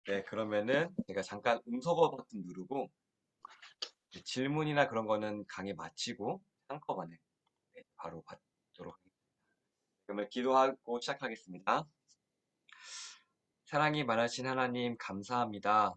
네, 그러면은 제가 잠깐 음소거 버튼 누르고 질문이나 그런 거는 강의 마치고 한꺼번에 바로 받도록 하겠습니다. 그러면 기도하고 시작하겠습니다. 사랑이 많으신 하나님 감사합니다.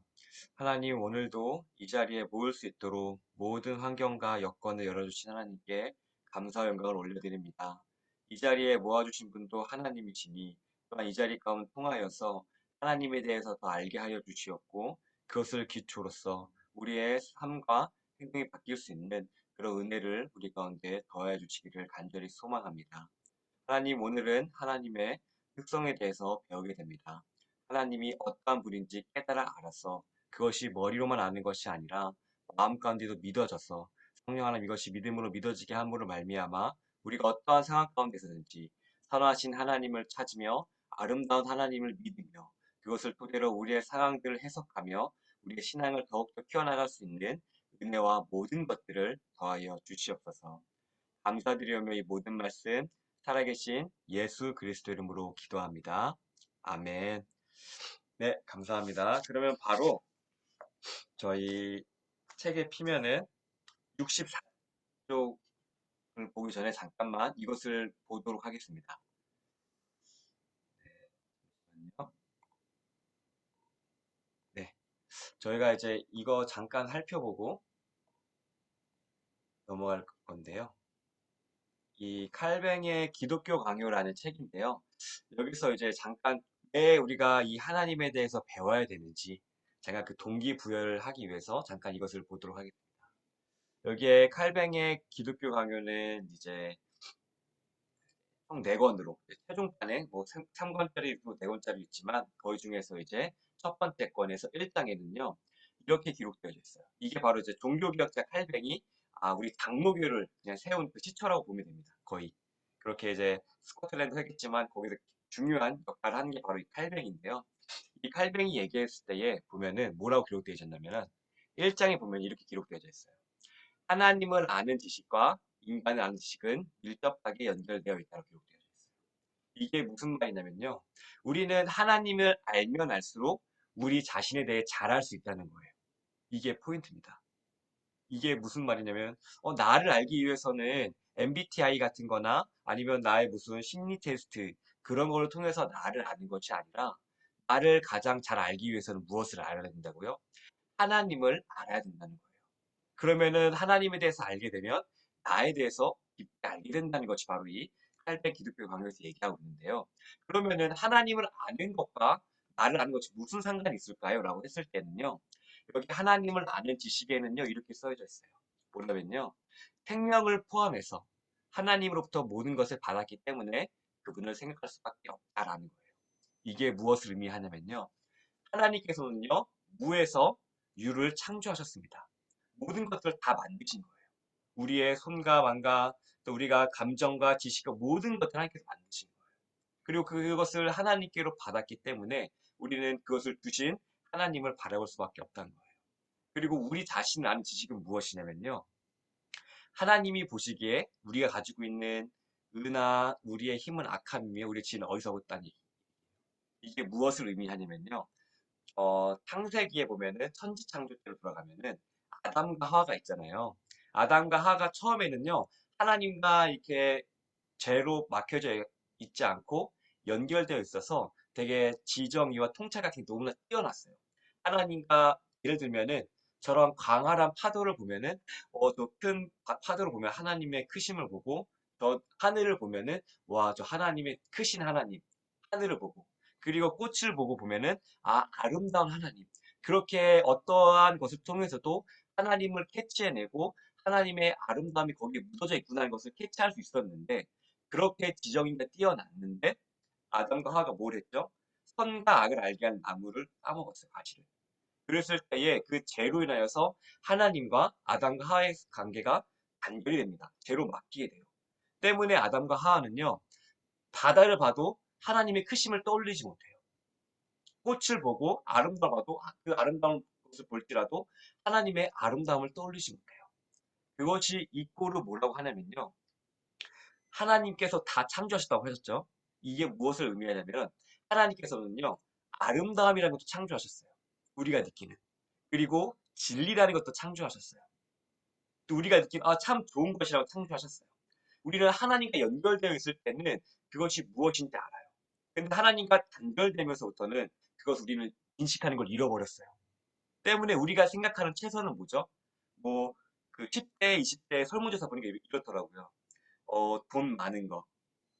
하나님 오늘도 이 자리에 모일 수 있도록 모든 환경과 여건을 열어주신 하나님께 감사와 영광을 올려드립니다. 이 자리에 모아주신 분도 하나님이시니 또한 이 자리 가운데 통하여서 하나님에 대해서 더 알게 하여 주시었고 그것을 기초로서 우리의 삶과 행동이 바뀔 수 있는 그런 은혜를 우리 가운데 더해 주시기를 간절히 소망합니다. 하나님 오늘은 하나님의 특성에 대해서 배우게 됩니다. 하나님이 어떠한 분인지 깨달아 알아서 그것이 머리로만 아는 것이 아니라 마음 가운데도 믿어져서 성령 하나님 이것이 믿음으로 믿어지게 함으로 말미암아 우리가 어떠한 상황 가운데서든지 선하신 하나님을 찾으며 아름다운 하나님을 믿으며 그것을 토대로 우리의 상황들을 해석하며 우리의 신앙을 더욱더 키워나갈 수 있는 은혜와 모든 것들을 더하여 주시옵소서. 감사드리며 이 모든 말씀 살아계신 예수 그리스도 이름으로 기도합니다. 아멘. 네, 감사합니다. 그러면 바로 저희 책에 피면은 64쪽을 보기 전에 잠깐만 이것을 보도록 하겠습니다. 네, 저희가 이제 이거 잠깐 살펴보고 넘어갈 건데요. 이 칼뱅의 기독교 강요라는 책인데요. 여기서 이제 잠깐 왜 우리가 이 하나님에 대해서 배워야 되는지 잠깐 그 동기부여를 하기 위해서 잠깐 이것을 보도록 하겠습니다. 여기에 칼뱅의 기독교 강요는 이제 총 4권으로 최종판에 뭐 3권짜리도 4권짜리 있지만 거기 중에서 이제 첫 번째 권에서 1장에는요. 이렇게 기록되어 있어요. 이게 바로 이제 종교개혁자 칼뱅이 우리 장로교를 그냥 세운 그 시초라고 보면 됩니다. 거의. 그렇게 이제 스코틀랜드 했겠지만 거기서 중요한 역할을 하는 게 바로 이 칼뱅인데요. 이 칼뱅이 얘기했을 때에 보면은 뭐라고 기록되어 있었냐면은 1장에 보면 이렇게 기록되어 있어요. 하나님을 아는 지식과 인간을 아는 지식은 밀접하게 연결되어 있다고 기록되어 있어요. 이게 무슨 말이냐면요. 우리는 하나님을 알면 알수록 우리 자신에 대해 잘 알 수 있다는 거예요. 이게 포인트입니다. 이게 무슨 말이냐면 나를 알기 위해서는 MBTI 같은 거나 아니면 나의 무슨 심리 테스트 그런 거를 통해서 나를 아는 것이 아니라 나를 가장 잘 알기 위해서는 무엇을 알아야 된다고요? 하나님을 알아야 된다는 거예요. 그러면은 하나님에 대해서 알게 되면 나에 대해서 깊게 알게 된다는 것이 바로 이 칼뱅 기독교 강요에서 얘기하고 있는데요. 그러면은 하나님을 아는 것과 나를 아는 것이 무슨 상관이 있을까요? 라고 했을 때는요. 여기 하나님을 아는 지식에는요. 이렇게 써져 있어요. 뭐냐면요. 생명을 포함해서 하나님으로부터 모든 것을 받았기 때문에 그분을 생각할 수밖에 없다라는 거예요. 이게 무엇을 의미하냐면요. 하나님께서는요. 무에서 유를 창조하셨습니다. 모든 것들을 다 만드신 거예요. 우리의 손과 만과 또 우리가 감정과 지식과 모든 것들을 하나님께서 만드신 거예요. 그리고 그것을 하나님께로 받았기 때문에 우리는 그것을 주신 하나님을 바라볼 수밖에 없다는 거예요. 그리고 우리 자신을 아는 지식은 무엇이냐면요. 하나님이 보시기에 우리가 가지고 있는 은하, 우리의 힘은 악함이며 우리의 지혜는 어디서 왔다니. 이게 무엇을 의미하냐면요. 창세기에 보면은 천지창조 때로 돌아가면은 아담과 하와가 있잖아요. 아담과 하와가 처음에는요. 하나님과 이렇게 죄로 막혀져 있지 않고 연결되어 있어서 되게 지정의와 통찰 같은 게 너무나 뛰어났어요. 하나님과 예를 들면은 저런 광활한 파도를 보면은 저 큰 파도를 보면 하나님의 크심을 보고 저 하늘을 보면은 와, 저 하나님의 크신 하나님 하늘을 보고 그리고 꽃을 보고 보면은 아름다운 하나님. 그렇게 어떠한 것을 통해서도 하나님을 캐치해내고 하나님의 아름다움이 거기에 묻어져 있구나는 것을 캐치할 수 있었는데 그렇게 지정인가 뛰어났는데 아담과 하와가 뭘 했죠? 선과 악을 알게 하는 나무를 따먹었어요, 과실을. 그랬을 때에 그 죄로 인하여서 하나님과 아담과 하와의 관계가 단절이 됩니다. 죄로 맡기게 돼요. 때문에 아담과 하와는요, 바다를 봐도 하나님의 크심을 떠올리지 못해요. 꽃을 보고 아름다워도 그 아름다운 것을 볼지라도 하나님의 아름다움을 떠올리지 못해요. 그것이 이꼬르 뭐라고 하냐면요. 하나님께서 다 창조하셨다고 하셨죠. 이게 무엇을 의미하냐면 하나님께서는요. 아름다움이라는 것도 창조하셨어요. 우리가 느끼는. 그리고 진리라는 것도 창조하셨어요. 또 우리가 느낀 참 좋은 것이라고 창조하셨어요. 우리는 하나님과 연결되어 있을 때는 그것이 무엇인지 알아요. 근데 하나님과 단절되면서부터는 그것을 우리는 인식하는 걸 잃어버렸어요. 때문에 우리가 생각하는 최선은 뭐죠? 뭐, 그 10대, 20대 설문조사 보니까 이렇더라고요. 돈 많은 거,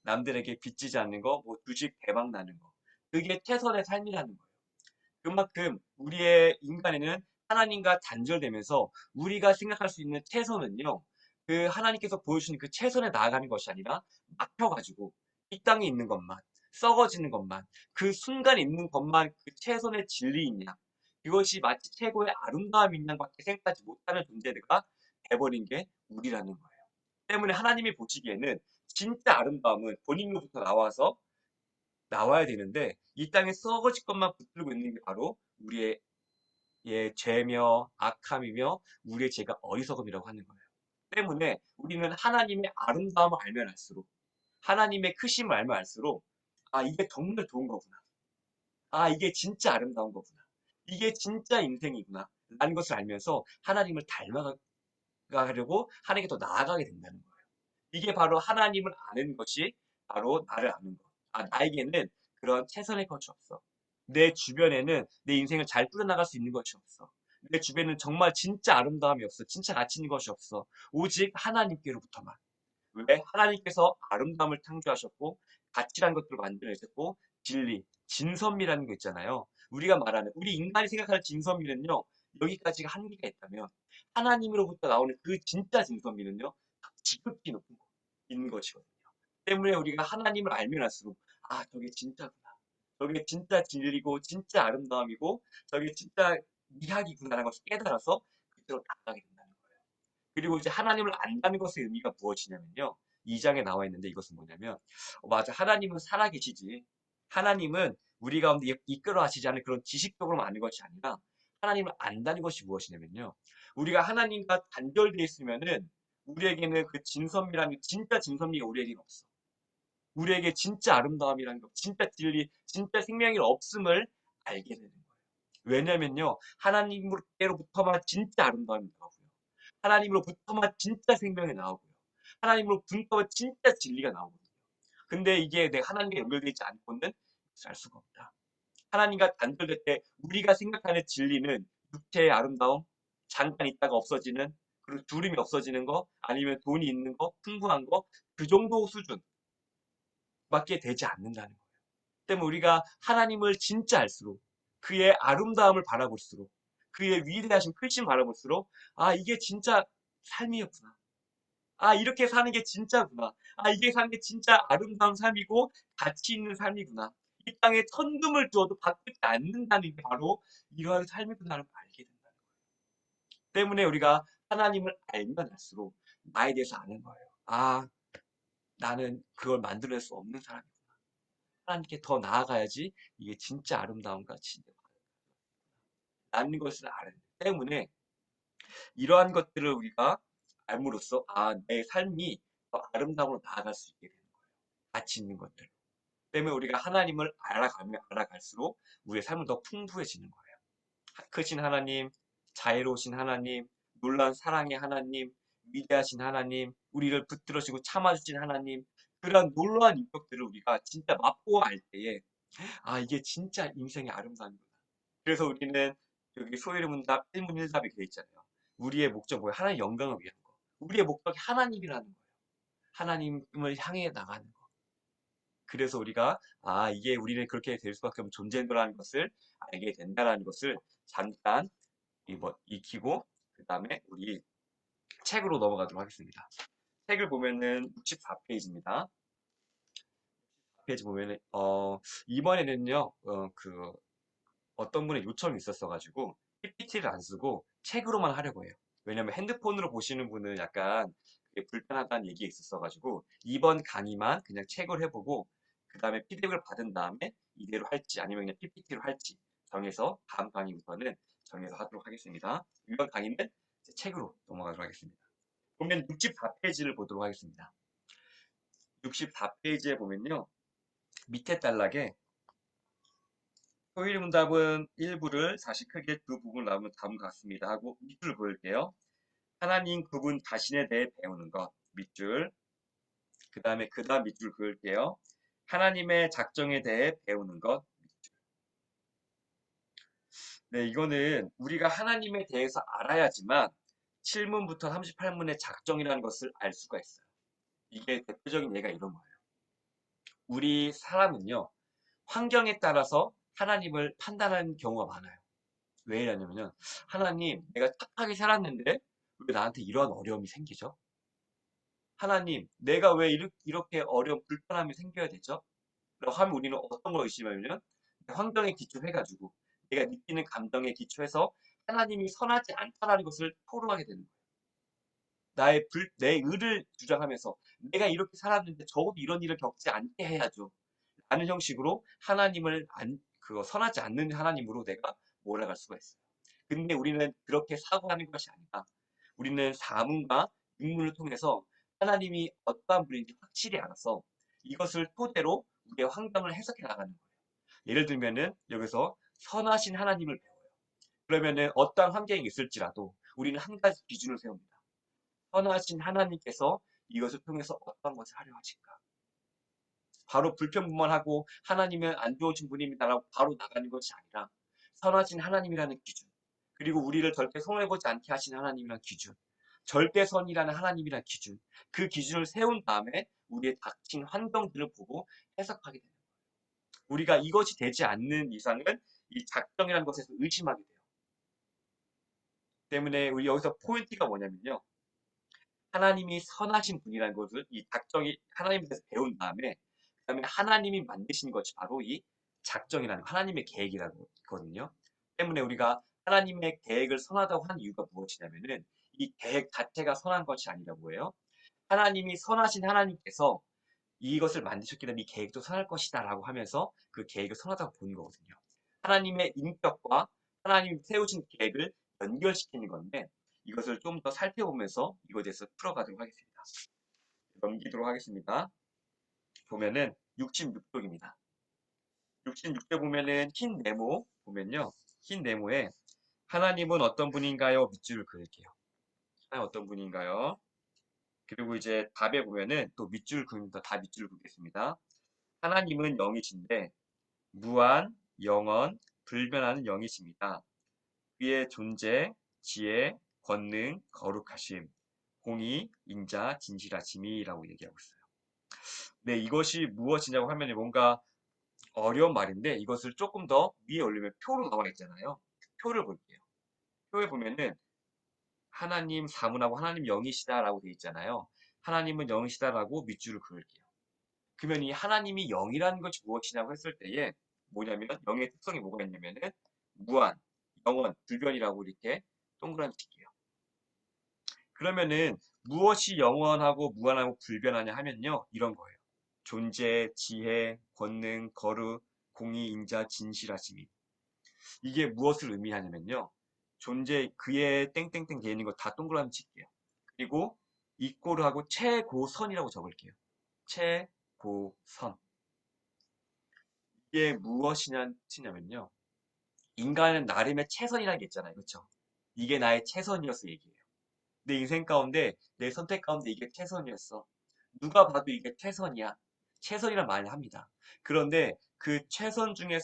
남들에게 빚지지 않는 거, 뭐 주식 대박 나는 거. 그게 최선의 삶이라는 거예요. 그만큼 우리의 인간에는 하나님과 단절되면서 우리가 생각할 수 있는 최선은요, 그 하나님께서 보여주신 그 최선에 나아가는 것이 아니라 막혀가지고 이 땅에 있는 것만, 썩어지는 것만, 그 순간에 있는 것만 그 최선의 진리이냐, 그것이 마치 최고의 아름다움인 양밖에 생각하지 못하는 존재가 돼버린 게 우리라는 거예요. 때문에 하나님이 보시기에는 진짜 아름다움은 본인으로부터 나와야 되는데 이 땅에 썩어질 것만 붙들고 있는 게 바로 우리의 죄며 악함이며 우리의 죄가 어리석음이라고 하는 거예요. 때문에 우리는 하나님의 아름다움을 알면 알수록 하나님의 크심을 알면 알수록 이게 정말 좋은 거구나. 이게 진짜 아름다운 거구나. 이게 진짜 인생이구나. 라는 것을 알면서 하나님을 닮아가려고 하나님께 더 나아가게 된다는 거예요. 이게 바로 하나님을 아는 것이 바로 나를 아는 것. 나에게는 그런 최선의 것이 없어. 내 주변에는 내 인생을 잘 꾸려나갈 수 있는 것이 없어. 내 주변에는 정말 진짜 아름다움이 없어. 진짜 가치 있는 것이 없어. 오직 하나님께로부터만. 왜? 하나님께서 아름다움을 창조하셨고 가치란 것들을 만들어내셨고 진리, 진선미라는 거 있잖아요. 우리가 말하는 우리 인간이 생각하는 진선미는요. 여기까지가 한계가 있다면 하나님으로부터 나오는 그 진짜 진선미는요. 지극히 높은 거 있는 것이거든요. 때문에 우리가 하나님을 알면 할수록 저게 진짜구나. 저게 진짜 진리고 진짜 아름다움이고 저게 진짜 미학이구나라는 것을 깨달아서 그대로 나아가게 된다는 거예요. 그리고 이제 하나님을 안다는 것의 의미가 무엇이냐면요. 2장에 나와 있는데 이것은 뭐냐면 맞아. 하나님은 살아계시지. 하나님은 우리 가운데 이끌어 하시지 않은 그런 지식적으로만 아는 것이 아니라 하나님을 안다는 것이 무엇이냐면요. 우리가 하나님과 단절되어 있으면은 우리에게는 그 진선미라는 진짜 진선미가 우리에게는 없어. 우리에게 진짜 아름다움이라는 것, 진짜 진리, 진짜 생명이 없음을 알게 되는 거예요. 왜냐면요. 하나님으로부터만 진짜 아름다움이 나오고요. 하나님으로부터만 진짜 생명이 나오고요. 하나님으로부터만 진짜 진리가 나오거든요. 근데 이게 내가 하나님과 연결되지 않고는 알 수가 없다. 하나님과 단절될 때 우리가 생각하는 진리는 육체의 아름다움, 잠깐 있다가 없어지는, 그리고 두름이 없어지는 거, 아니면 돈이 있는 거, 풍부한 거, 그 정도 수준밖에 되지 않는다는 거예요. 때문에 우리가 하나님을 진짜 알수록 그의 아름다움을 바라볼수록 그의 위대하신 크심 바라볼수록 이게 진짜 삶이었구나. 이렇게 사는 게 진짜구나. 이게 사는 게 진짜 아름다운 삶이고 가치 있는 삶이구나. 이 땅에 천금을 주어도 바꾸지 않는다는 게 바로 이러한 삶이구나를 알게 된다는 거예요. 때문에 우리가 하나님을 알면 알수록 나에 대해서 아는 거예요. 나는 그걸 만들어낼 수 없는 사람이구나. 하나님께 더 나아가야지 이게 진짜 아름다움과 진짜 라는 것을 알기 때문에 이러한 것들을 우리가 알므로써 내 삶이 더 아름다움으로 나아갈 수 있게 되는 거예요. 가치 있는 것들. 때문에 우리가 하나님을 알아가면 알아갈수록 우리의 삶은 더 풍부해지는 거예요. 크신 하나님, 자애로우신 하나님, 놀라운 사랑의 하나님, 위대하신 하나님, 우리를 붙들으시고 참아주신 하나님, 그런 놀라운 인격들을 우리가 진짜 맛보아 알 때에 이게 진짜 인생의 아름다움이구나. 그래서 우리는 여기 소위문답 1문 1답이 되어 있잖아요. 우리의 목적 뭐예요? 하나님 영광을 위한 거. 우리의 목적이 하나님이라는 거예요. 하나님을 향해 나가는 거. 그래서 우리가 이게 우리는 그렇게 될 수밖에 없는 존재라는 것을 알게 된다는 것을 잠깐 익히고 그 다음에 우리 책으로 넘어가도록 하겠습니다. 책을 보면은 64페이지입니다. 페이지 보면은 이번에는요 어떤 분의 요청이 있었어가지고 PPT를 안 쓰고 책으로만 하려고 해요. 왜냐면 핸드폰으로 보시는 분은 약간 그게 불편하다는 얘기가 있었어가지고 이번 강의만 그냥 책을 해보고 그 다음에 피드백을 받은 다음에 이대로 할지 아니면 그냥 PPT로 할지 정해서 다음 강의부터는 정해서 하도록 하겠습니다. 이번 강의는 책으로 넘어가도록 하겠습니다. 보면 64페이지를 보도록 하겠습니다. 64페이지에 보면요. 밑에 단락에 토요일 문답은 일부를 사실 크게 두 부분을 나누면 다음과 같습니다 하고 밑줄 그을게요. 하나님 그분 자신에 대해 배우는 것 밑줄. 그 다음 밑줄 그을게요. 하나님의 작정에 대해 배우는 것. 네, 이거는 우리가 하나님에 대해서 알아야지만 7문부터 38문의 작정이라는 것을 알 수가 있어요. 이게 대표적인 예가 이런 거예요. 우리 사람은요, 환경에 따라서 하나님을 판단하는 경우가 많아요. 왜 이러냐면요. 하나님, 내가 착하게 살았는데 왜 나한테 이런 어려움이 생기죠? 하나님, 내가 왜 이렇게 어려운 불편함이 생겨야 되죠? 라고 하면 우리는 어떤 걸 의심하냐면 환경에 기초해가지고 내가 느끼는 감정에 기초해서 하나님이 선하지 않다라는 것을 토로하게 되는 거예요. 내 의를 주장하면서 내가 이렇게 살았는데 적어도 이런 일을 겪지 않게 해야죠. 라는 형식으로 하나님을 선하지 않는 하나님으로 내가 몰아갈 수가 있어요. 근데 우리는 그렇게 사고하는 것이 아니라 우리는 사문과 육문을 통해서 하나님이 어떠한 분인지 확실히 알아서 이것을 토대로 우리의 환경을 해석해 나가는 거예요. 예를 들면은 여기서 선하신 하나님을 배워요. 그러면은 어떠한 환경이 있을지라도 우리는 한 가지 기준을 세웁니다. 선하신 하나님께서 이것을 통해서 어떤 것을 하려 하실까? 바로 불평불만하고 하나님은 안 좋으신 분입니다라고 바로 나가는 것이 아니라 선하신 하나님이라는 기준, 그리고 우리를 절대 손해보지 않게 하신 하나님이라는 기준, 절대선이라는 하나님이라는 기준, 그 기준을 세운 다음에 우리의 닥친 환경들을 보고 해석하게 됩니다. 우리가 이것이 되지 않는 이상은 이 작정이라는 것에서 의심하게 돼요. 때문에 우리 여기서 포인트가 뭐냐면요. 하나님이 선하신 분이라는 것을 이 작정이 하나님에 대해서 배운 다음에 그다음에 하나님이 만드신 것이 바로 이 작정이라는 하나님의 계획이라고 있거든요. 때문에 우리가 하나님의 계획을 선하다고 하는 이유가 무엇이냐면은 이 계획 자체가 선한 것이 아니라고 해요. 하나님이 선하신 하나님께서 이것을 만드셨기 때문에 이 계획도 선할 것이다라고 하면서 그 계획을 선하다고 보는 거거든요. 하나님의 인격과 하나님 세우신 계획을 연결시키는 건데 이것을 좀 더 살펴보면서 이거에 대해서 풀어가도록 하겠습니다. 넘기도록 하겠습니다. 보면은 66쪽입니다. 66쪽 보면은 흰 네모 보면요. 흰 네모에 하나님은 어떤 분인가요? 밑줄을 그을게요. 하나님 어떤 분인가요? 그리고 이제 답에 보면은 또 밑줄 그립니다. 다 밑줄 그겠습니다. 하나님은 영이신데 무한, 영원, 불변하는 영이십니다. 그의 존재, 지혜, 권능, 거룩하심, 공의, 인자, 진실하심이라고 얘기하고 있어요. 네, 이것이 무엇이냐고 하면 뭔가 어려운 말인데 이것을 조금 더 위에 올리면 표로 나와 있잖아요. 표를 볼게요. 표에 보면은 하나님 사문하고 하나님 영이시다라고 되어 있잖아요. 하나님은 영이시다라고 밑줄을 그을게요. 그러면 이 하나님이 영이라는 것이 무엇이냐고 했을 때에 뭐냐면 영의 특성이 뭐가 있냐면은 무한, 영원, 불변이라고 이렇게 동그라미 칠게요. 그러면은 무엇이 영원하고 무한하고 불변하냐 하면요. 이런 거예요. 존재, 지혜, 권능, 거룩, 공의, 인자, 진실하심이. 이게 무엇을 의미하냐면요. 존재, 그의 땡땡땡 되어 있는 거 다 동그라미 칠게요. 그리고 이꼬르 하고 최고선이라고 적을게요. 최고선. 이게 무엇이냐면요. 인간은 나름의 최선이라는 게 있잖아요. 그렇죠? 이게 나의 최선이어서 얘기해요. 내 인생 가운데 내 선택 가운데 이게 최선이었어. 누가 봐도 이게 최선이야. 최선이란 말을 합니다. 그런데 그 최선 중에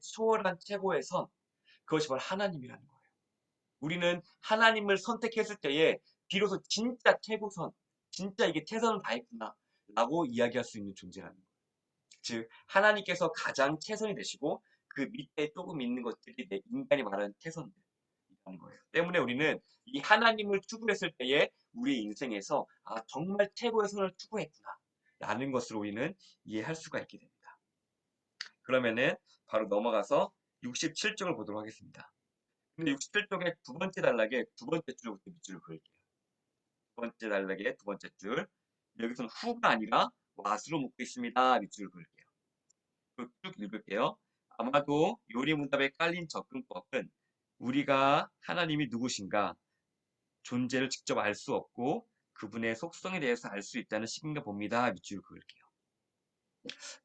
초월한 최고의 선, 그것이 바로 하나님이라는 거예요. 우리는 하나님을 선택했을 때에 비로소 진짜 최고선, 진짜 이게 최선을 다했구나 라고 이야기할 수 있는 존재라는 거예요. 즉 하나님께서 가장 최선이 되시고 그 밑에 조금 있는 것들이 내 인간이 말하는 최선이라는 거예요. 때문에 우리는 이 하나님을 추구했을 때에 우리 인생에서 정말 최고의 선을 추구했구나 라는 것을 우리는 이해할 수가 있게 됩니다. 그러면은 바로 넘어가서 67쪽을 보도록 하겠습니다. 근데 67쪽의 두 번째 단락에 두 번째 줄부터 밑줄을 그을게요. 두 번째 단락의 두 번째 줄. 여기서는 후가 아니라 왓으로 묶고 있습니다. 밑줄을 그을게요. 쭉 읽을게요. 아마도 요리문답에 깔린 접근법은 우리가 하나님이 누구신가 존재를 직접 알 수 없고 그분의 속성에 대해서 알 수 있다는 식인가 봅니다. 밑줄 그을게요.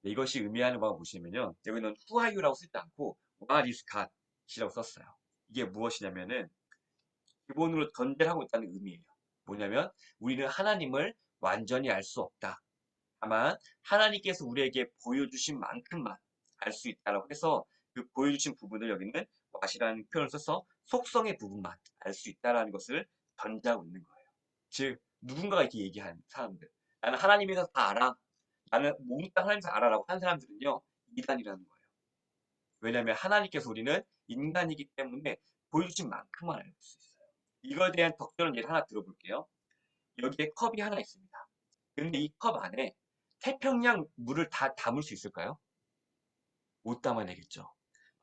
이것이 의미하는 바가 보시면요. 여기는 who are you라고 쓰지 않고 what is God이라고 썼어요. 이게 무엇이냐면은 기본으로 전제를 하고 있다는 의미예요. 뭐냐면 우리는 하나님을 완전히 알 수 없다. 다만 하나님께서 우리에게 보여주신 만큼만 알 수 있다라고 해서 그 보여주신 부분을 여기는 what이라는 표현을 써서 속성의 부분만 알 수 있다라는 것을 전제하고 있는 거예요. 즉 누군가가 이렇게 얘기하는 사람들 나는 하나님에 대해서 다 알아. 나는 몽땅 하나님에 대해서 알아라고 하는 사람들은요. 이단이라는 거예요. 왜냐하면 하나님께서 우리는 인간이기 때문에 보여주신 만큼만 알고 수 있어요. 이거에 대한 덕절한 예를 하나 들어볼게요. 여기에 컵이 하나 있습니다. 근데 이 컵 안에 태평양 물을 다 담을 수 있을까요? 못 담아내겠죠.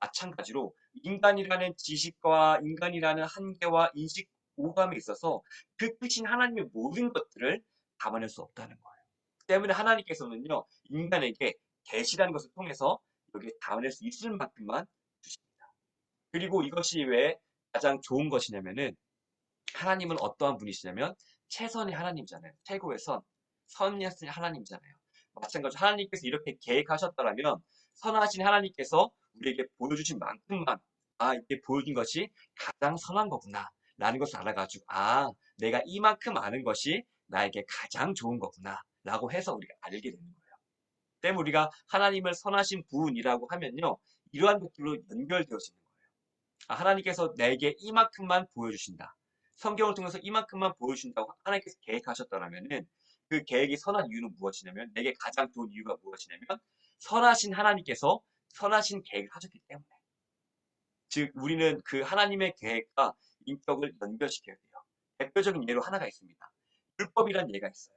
마찬가지로 인간이라는 지식과 인간이라는 한계와 인식 오감에 있어서 그 크신 하나님의 모든 것들을 담아낼 수 없다는 거예요. 때문에 하나님께서는요, 인간에게 계시라는 것을 통해서 여기에 담아낼 수 있을 만큼만 주십니다. 그리고 이것이 왜 가장 좋은 것이냐면은 하나님은 어떠한 분이시냐면 최선의 하나님이잖아요. 최고의 선. 선이신 하나님이잖아요. 마찬가지로 하나님께서 이렇게 계획하셨더라면 선하신 하나님께서 우리에게 보여주신 만큼만 이게 보여준 것이 가장 선한 거구나 라는 것을 알아가지고 내가 이만큼 아는 것이 나에게 가장 좋은 거구나 라고 해서 우리가 알게 되는 거예요. 때문에 우리가 하나님을 선하신 분이라고 하면요. 이러한 것들로 연결되어지는 거예요. 하나님께서 내게 이만큼만 보여주신다. 성경을 통해서 이만큼만 보여주신다고 하나님께서 계획하셨더라면은 그 계획이 선한 이유는 무엇이냐면 내게 가장 좋은 이유가 무엇이냐면 선하신 하나님께서 선하신 계획을 하셨기 때문에 즉 우리는 그 하나님의 계획과 인격을 연결시켜야 돼요. 대표적인 예로 하나가 있습니다. 율법이란 예가 있어요.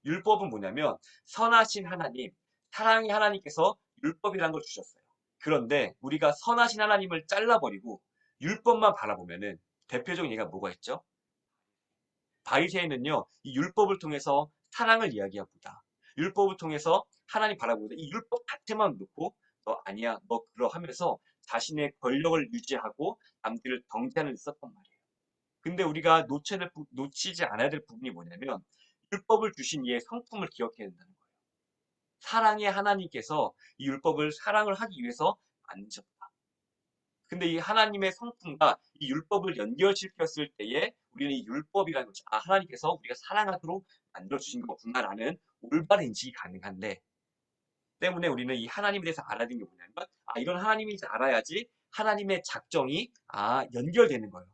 율법은 뭐냐면 선하신 하나님, 사랑의 하나님께서 율법이란 걸 주셨어요. 그런데 우리가 선하신 하나님을 잘라버리고 율법만 바라보면은 대표적인 예가 뭐가 있죠? 바리새인은요, 이 율법을 통해서 사랑을 이야기합니다. 율법을 통해서 하나님 바라보고 이 율법 자체만 놓고 너 아니야, 너 그러하면서 자신의 권력을 유지하고 남들을 경계하는 데 썼단 말이에요. 근데 우리가 놓치지 않아야 될 부분이 뭐냐면 율법을 주신 이의 성품을 기억해야 된다는 거예요. 사랑의 하나님께서 이 율법을 사랑을 하기 위해서 만드셨다. 근데 이 하나님의 성품과 이 율법을 연결시켰을 때에 우리는 이 율법이라는 것이 하나님께서 우리가 사랑하도록 만들어주신 거구나라는 올바른 인식이 가능한데 때문에 우리는 이 하나님에 대해서 알아야 되는 게 뭐냐면 이런 하나님인지 알아야지 하나님의 작정이 연결되는 거예요.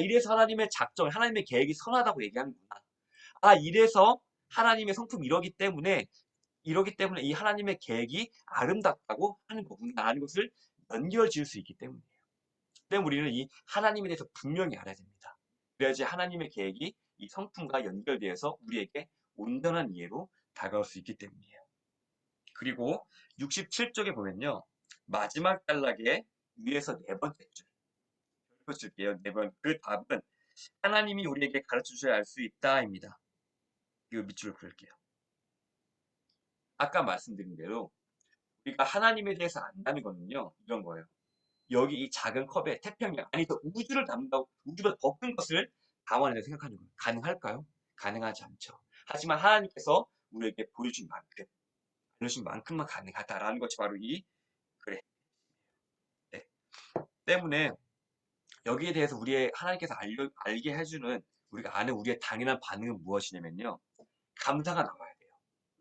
이래서 하나님의 작정, 하나님의 계획이 선하다고 얘기하는구나. 이래서 하나님의 성품이 이러기 때문에 이 하나님의 계획이 아름답다고 하는 거구나라는 것을 연결 지을 수 있기 때문이에요. 때문에 우리는 이 하나님에 대해서 분명히 알아야 됩니다. 그래야지 하나님의 계획이 이 성품과 연결되어서 우리에게 온전한 이해로 다가올 수 있기 때문이에요. 그리고 67쪽에 보면요. 마지막 단락에 위에서 네 번째 줄 펼칠게요. 네 번. 그 답은 하나님이 우리에게 가르쳐 주셔야 알 수 있다입니다. 이 밑줄을 그을게요. 아까 말씀드린 대로 우리가 하나님에 대해서 안다는 거는요. 이런 거예요. 여기 이 작은 컵에 태평양, 아니 더 우주를 담는다고 우주보다 더 큰 것을 담아내려 생각하는 거예요. 가능할까요? 가능하지 않죠. 하지만 하나님께서 우리에게 보여주신 만큼만 가능하다라는 것이 바로 그래. 네. 때문에 여기에 대해서 하나님께서 알게 해주는 우리가 아는 우리의 당연한 반응은 무엇이냐면요. 감사가 나와야 돼요.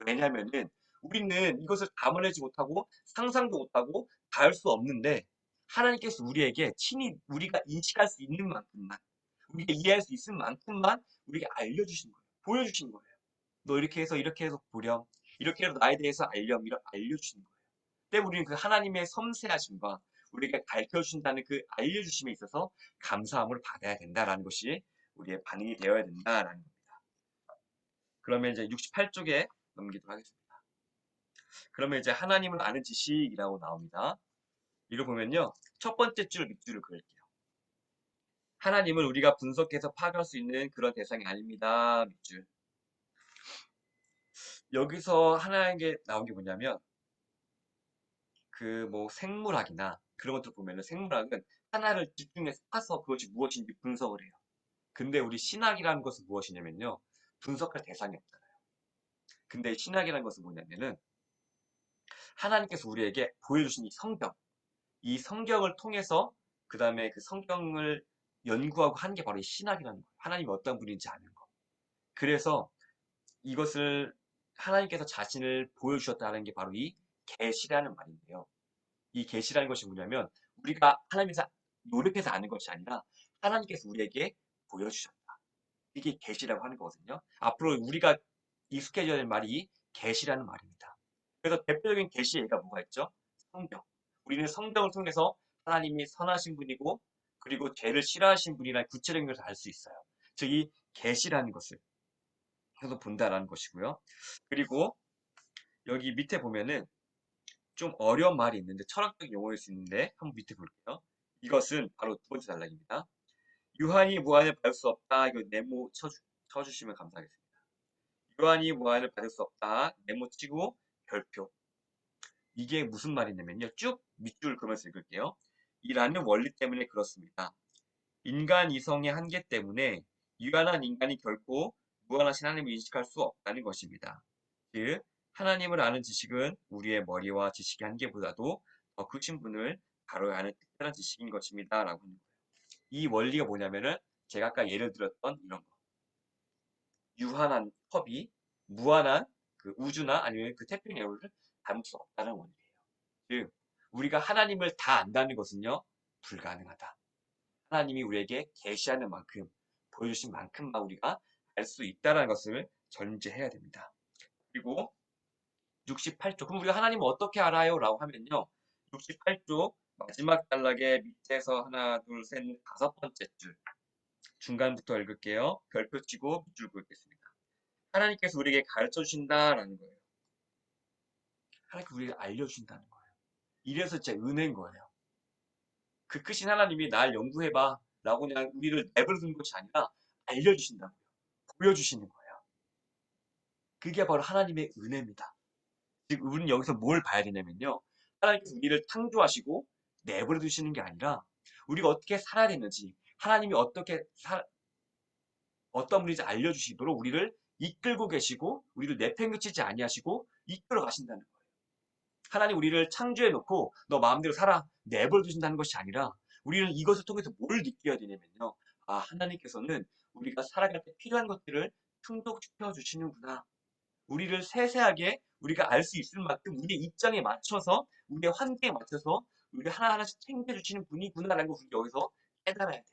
왜냐면은 우리는 이것을 담아내지 못하고 상상도 못하고 닿을 수 없는데 하나님께서 우리에게 친히 우리가 인식할 수 있는 만큼만 우리가 이해할 수 있을 만큼만 우리에게 알려주신 거예요. 보여주신 거예요. 너 이렇게 해서 보렴. 이렇게 해서 나에 대해서 알려주신 거예요. 때문에 우리는 그 하나님의 섬세하심과 우리에게 가르쳐주신다는 그 알려주심에 있어서 감사함을 받아야 된다라는 것이 우리의 반응이 되어야 된다라는 겁니다. 그러면 이제 68쪽에 넘기도록 하겠습니다. 그러면 이제 하나님을 아는 지식이라고 나옵니다. 이거 보면요. 첫 번째 줄 밑줄을 그을게요. 하나님을 우리가 분석해서 파악할 수 있는 그런 대상이 아닙니다. 밑줄. 여기서 하나에게 나온 게 뭐냐면 그 뭐 생물학이나 그런 것들 보면은 생물학은 하나를 집중해서 파서 그것이 무엇인지 분석을 해요. 근데 우리 신학이라는 것은 무엇이냐면요. 분석할 대상이 없잖아요. 근데 신학이라는 것은 뭐냐면은 하나님께서 우리에게 보여주신 이 성경을 통해서 그 다음에 그 성경을 연구하고 하는 게 바로 이 신학이라는 거예요. 하나님이 어떤 분인지 아는 거. 그래서 이것을 하나님께서 자신을 보여주셨다는 게 바로 이 계시라는 말인데요. 이 계시라는 것이 뭐냐면 우리가 하나님께서 노력해서 아는 것이 아니라 하나님께서 우리에게 보여주셨다. 이게 계시라고 하는 거거든요. 앞으로 우리가 익숙해져야 될 말이 계시라는 말입니다. 그래서 대표적인 계시 예가 뭐가 있죠? 성경. 우리는 성경을 통해서 하나님이 선하신 분이고 그리고 죄를 싫어하신 분이라는 구체적인 것을 알 수 있어요. 즉 이 계시라는 것을 계속 본다라는 것이고요. 그리고 여기 밑에 보면은 좀 어려운 말이 있는데 철학적 용어일 수 있는데 한번 밑에 볼게요. 이것은 바로 두 번째 단락입니다. 유한이 무한을 받을 수 없다. 이거 네모 쳐주시면 감사하겠습니다. 유한이 무한을 받을 수 없다. 네모 치고 별표. 이게 무슨 말이냐면요. 쭉 밑줄 그으면서 읽을게요. 이라는 원리 때문에 그렇습니다. 인간 이성의 한계 때문에 유한한 인간이 결코 무한하신 하나님을 인식할 수 없다는 것입니다. 즉 하나님을 아는 지식은 우리의 머리와 지식의 한계보다도 더 크신 분을 다뤄야 하는 특별한 지식인 것입니다. 라고 하는 거예요. 이 원리가 뭐냐면은 제가 아까 예를 들었던 이런 거. 유한한 컵이 무한한 그 우주나 아니면 그 태평양을 담을 수 없다는 원리예요. 즉 우리가 하나님을 다 안다는 것은요 불가능하다. 하나님이 우리에게 계시하는 만큼 보여주신 만큼만 우리가 알 수 있다는 것을 전제해야 됩니다. 그리고 68쪽. 그럼 우리가 하나님을 어떻게 알아요? 라고 하면요. 68쪽 마지막 단락에 밑에서 하나, 둘, 셋, 다섯 번째 줄. 중간부터 읽을게요. 별표 치고 밑줄 그을겠습니다. 하나님께서 우리에게 가르쳐 주신다라는 거예요. 하나님께서 우리에게 알려주신다는 거예요. 이래서 진짜 은혜인 거예요. 그 크신 하나님이 날 연구해봐 라고 그냥 우리를 내버려두는 것이 아니라 알려주신다고요. 보여주시는 거예요. 그게 바로 하나님의 은혜입니다. 즉 우리는 여기서 뭘 봐야 되냐면요. 하나님께서 우리를 창조하시고 내버려 두시는 게 아니라 우리가 어떻게 살아야 되는지 하나님이 어떤 분인지 알려주시도록 우리를 이끌고 계시고 우리를 내팽개치지 아니하시고 이끌어 가신다는 거예요. 하나님 우리를 창조해 놓고 너 마음대로 살아 내버려 두신다는 것이 아니라 우리는 이것을 통해서 뭘 느껴야 되냐면요. 아 하나님께서는 우리가 살아갈 때 필요한 것들을 충족시켜 주시는구나. 우리를 세세하게 우리가 알 수 있을 만큼 우리의 입장에 맞춰서 우리의 환경에 맞춰서 우리를 하나하나씩 챙겨주시는 분이구나라는 걸 우리가 여기서 깨달아야 돼요.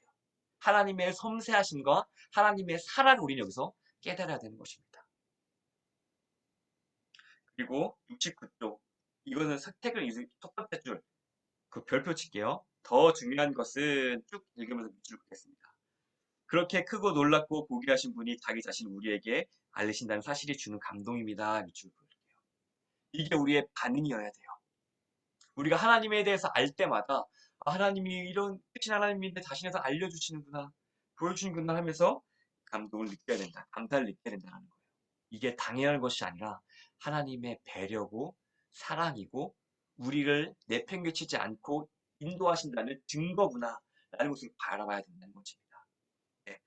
하나님의 섬세하심과 하나님의 사랑을 우리는 여기서 깨달아야 되는 것입니다. 그리고 69쪽 이거는 택을 첫 번째 줄 그 별표 칠게요. 더 중요한 것은 쭉 읽으면서 밑줄 긋겠습니다. 그렇게 크고 놀랍고 고귀하신 분이 자기 자신 우리에게 알리신다는 사실이 주는 감동입니다. 밑줄 긋을게요. 이게 우리의 반응이어야 돼요. 우리가 하나님에 대해서 알 때마다 아, 하나님이 이런 크신 하나님인데 자신에서 알려주시는구나, 보여주시는구나 하면서 감동을 느껴야 된다. 감사를 느껴야 된다는 거예요. 이게 당연한 것이 아니라 하나님의 배려고 사랑이고 우리를 내팽개치지 않고 인도하신다는 증거구나 라는 것을 바라봐야 된다는 것입니다. 네.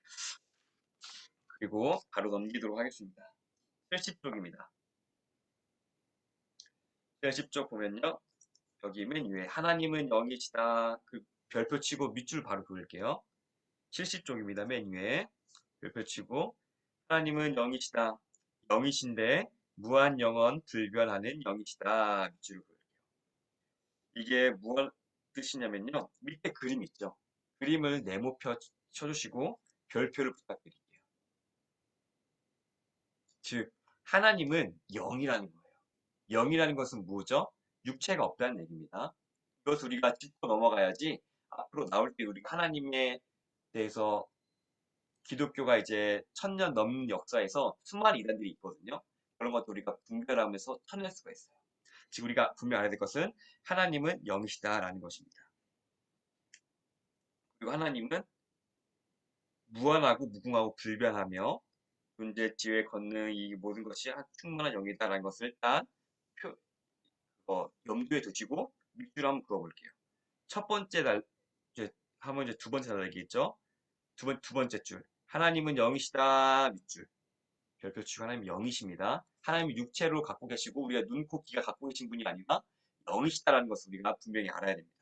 그리고 바로 넘기도록 하겠습니다. 70쪽입니다. 70쪽 보면요. 여기 맨 위에 하나님은 영이시다. 그 별표 치고 밑줄 바로 그을게요. 70쪽입니다. 맨 위에 별표 치고 하나님은 영이시다. 영이신데 무한 영원 불변하는 영이시다. 밑줄 그을게요. 이게 무슨 뜻이냐면요. 밑에 그림 있죠. 그림을 네모표 쳐주시고 별표를 부탁드릴게요. 즉 하나님은 영이라는 거예요. 영이라는 것은 뭐죠? 육체가 없다는 얘기입니다. 이것을 우리가 짚고 넘어가야지 앞으로 나올 때 우리가 하나님에 대해서 기독교가 이제 1000년 넘는 역사에서 수많은 이단들이 있거든요. 그런 것도 우리가 분별하면서 쳐낼 수가 있어요. 즉 우리가 분명 알아야 될 것은 하나님은 영이시다라는 것입니다. 그리고 하나님은 무한하고 무궁하고 불변하며 존재, 지혜, 권능 이 모든 것이 충만한 영이다라는 것을 일단 염두에 두시고 밑줄 한번 그어볼게요. 첫 번째 이제 하면 이제 두 번째 단락이 있죠. 두 번째 줄. 하나님은 영이시다 밑줄. 별표 치고 하나님 영이십니다. 하나님이 육체로 갖고 계시고 우리가 눈, 코, 귀가 갖고 계신 분이 아니라 영이시다라는 것을 우리가 분명히 알아야 됩니다.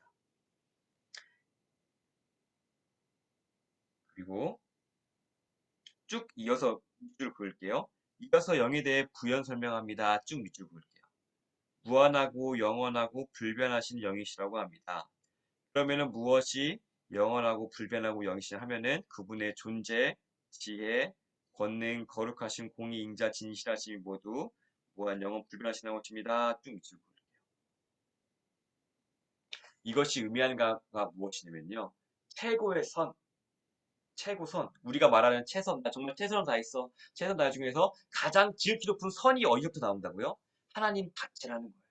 그리고 쭉 이어서 밑줄 그을게요. 이어서 영에 대해 부연 설명합니다. 쭉 밑줄 그을게요. 무한하고 영원하고 불변하신 영이시라고 합니다. 그러면은 무엇이 영원하고 불변하고 영이시냐 하면은 그분의 존재, 지혜, 권능, 거룩하심, 공의, 인자, 진실하심이 모두 무한 영원 불변하시다고 칩니다. 쭉 밑줄 그을게요. 이것이 의미하는 바가 무엇이냐면요. 최고의 선, 최고선, 우리가 말하는 최선, 나 정말 최선을 다했어. 최선 다해 중에서 가장 지극히 높은 선이 어디서부터 나온다고요? 하나님 자체라는 거예요.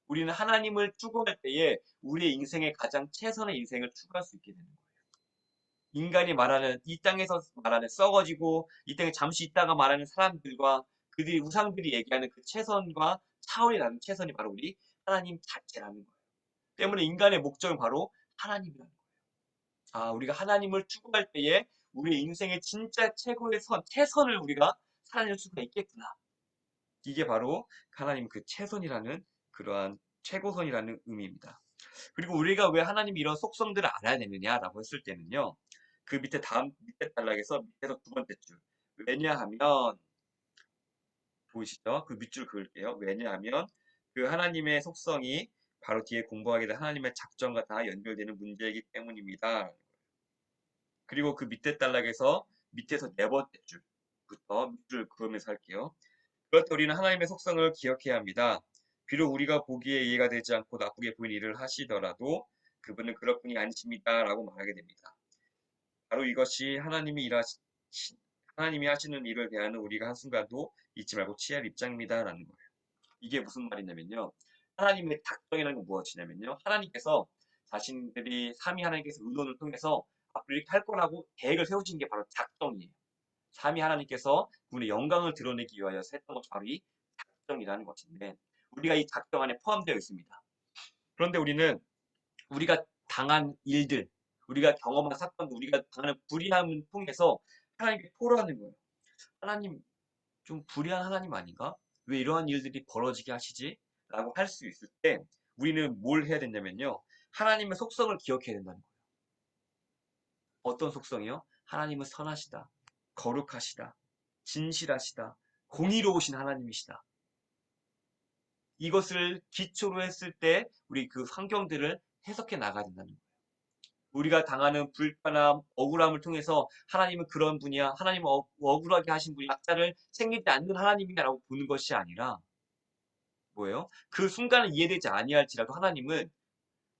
우리는 하나님을 추구할 때에 우리의 인생의 가장 최선의 인생을 추구할 수 있게 되는 거예요. 인간이 말하는 이 땅에서 말하는 썩어지고 이 땅에 잠시 있다가 말하는 사람들과 그들이 우상들이 얘기하는 그 최선과 차원이 나는 최선이 바로 우리 하나님 자체라는 거예요. 때문에 인간의 목적은 바로 하나님이라는 거예요. 아, 우리가 하나님을 추구할 때에 우리의 인생의 진짜 최고의 선, 최선을 우리가 살아낼 수가 있겠구나. 이게 바로 하나님 그 최선이라는 그러한 최고선이라는 의미입니다. 그리고 우리가 왜 하나님 이런 속성들을 알아야 되느냐라고 했을 때는요. 그 밑에 다음 밑에 단락에서 밑에서 두 번째 줄. 왜냐하면 보이시죠? 그 밑줄 그을게요. 왜냐하면 그 하나님의 속성이 바로 뒤에 공부하게 될 하나님의 작정과 다 연결되는 문제이기 때문입니다. 그리고 그 밑에 단락에서 밑에서 네 번째 줄부터 밑줄 그으면서 할게요. 그럴 때 우리는 하나님의 속성을 기억해야 합니다. 비록 우리가 보기에 이해가 되지 않고 나쁘게 보이는 일을 하시더라도 그분은 그럴 분이 아니십니다. 라고 말하게 됩니다. 바로 이것이 하나님이 하시는 일을 대하는 우리가 한순간도 잊지 말고 취할 입장입니다. 라는 거예요. 이게 무슨 말이냐면요. 하나님의 작정이라는 건 무엇이냐면요. 하나님께서 자신들이 삼위 하나님께서 의논을 통해서 앞으로 이렇게 할 거라고 계획을 세우신 게 바로 작정이에요. 삼위 하나님께서 그분의 영광을 드러내기 위하여 했던 것이 바로 이 작정이라는 것인데 우리가 이 작정 안에 포함되어 있습니다. 그런데 우리가 당한 일들, 우리가 경험한 사건들, 우리가 당하는 불의함을 통해서 하나님께 토로하는 거예요. 하나님, 좀 불의한 하나님 아닌가? 왜 이러한 일들이 벌어지게 하시지? 라고 할 수 있을 때 우리는 뭘 해야 된다면요. 하나님의 속성을 기억해야 된다는 거예요. 어떤 속성이요? 하나님은 선하시다. 거룩하시다. 진실하시다. 공의로우신 하나님이시다. 이것을 기초로 했을 때 우리 그 환경들을 해석해 나가야 된다는 거예요. 우리가 당하는 불편함, 억울함을 통해서 하나님은 그런 분이야. 하나님은 억울하게 하신 분이 약자를 챙기지 않는 하나님이라고 보는 것이 아니라 뭐예요? 그 순간은 이해되지 아니할지라도 하나님은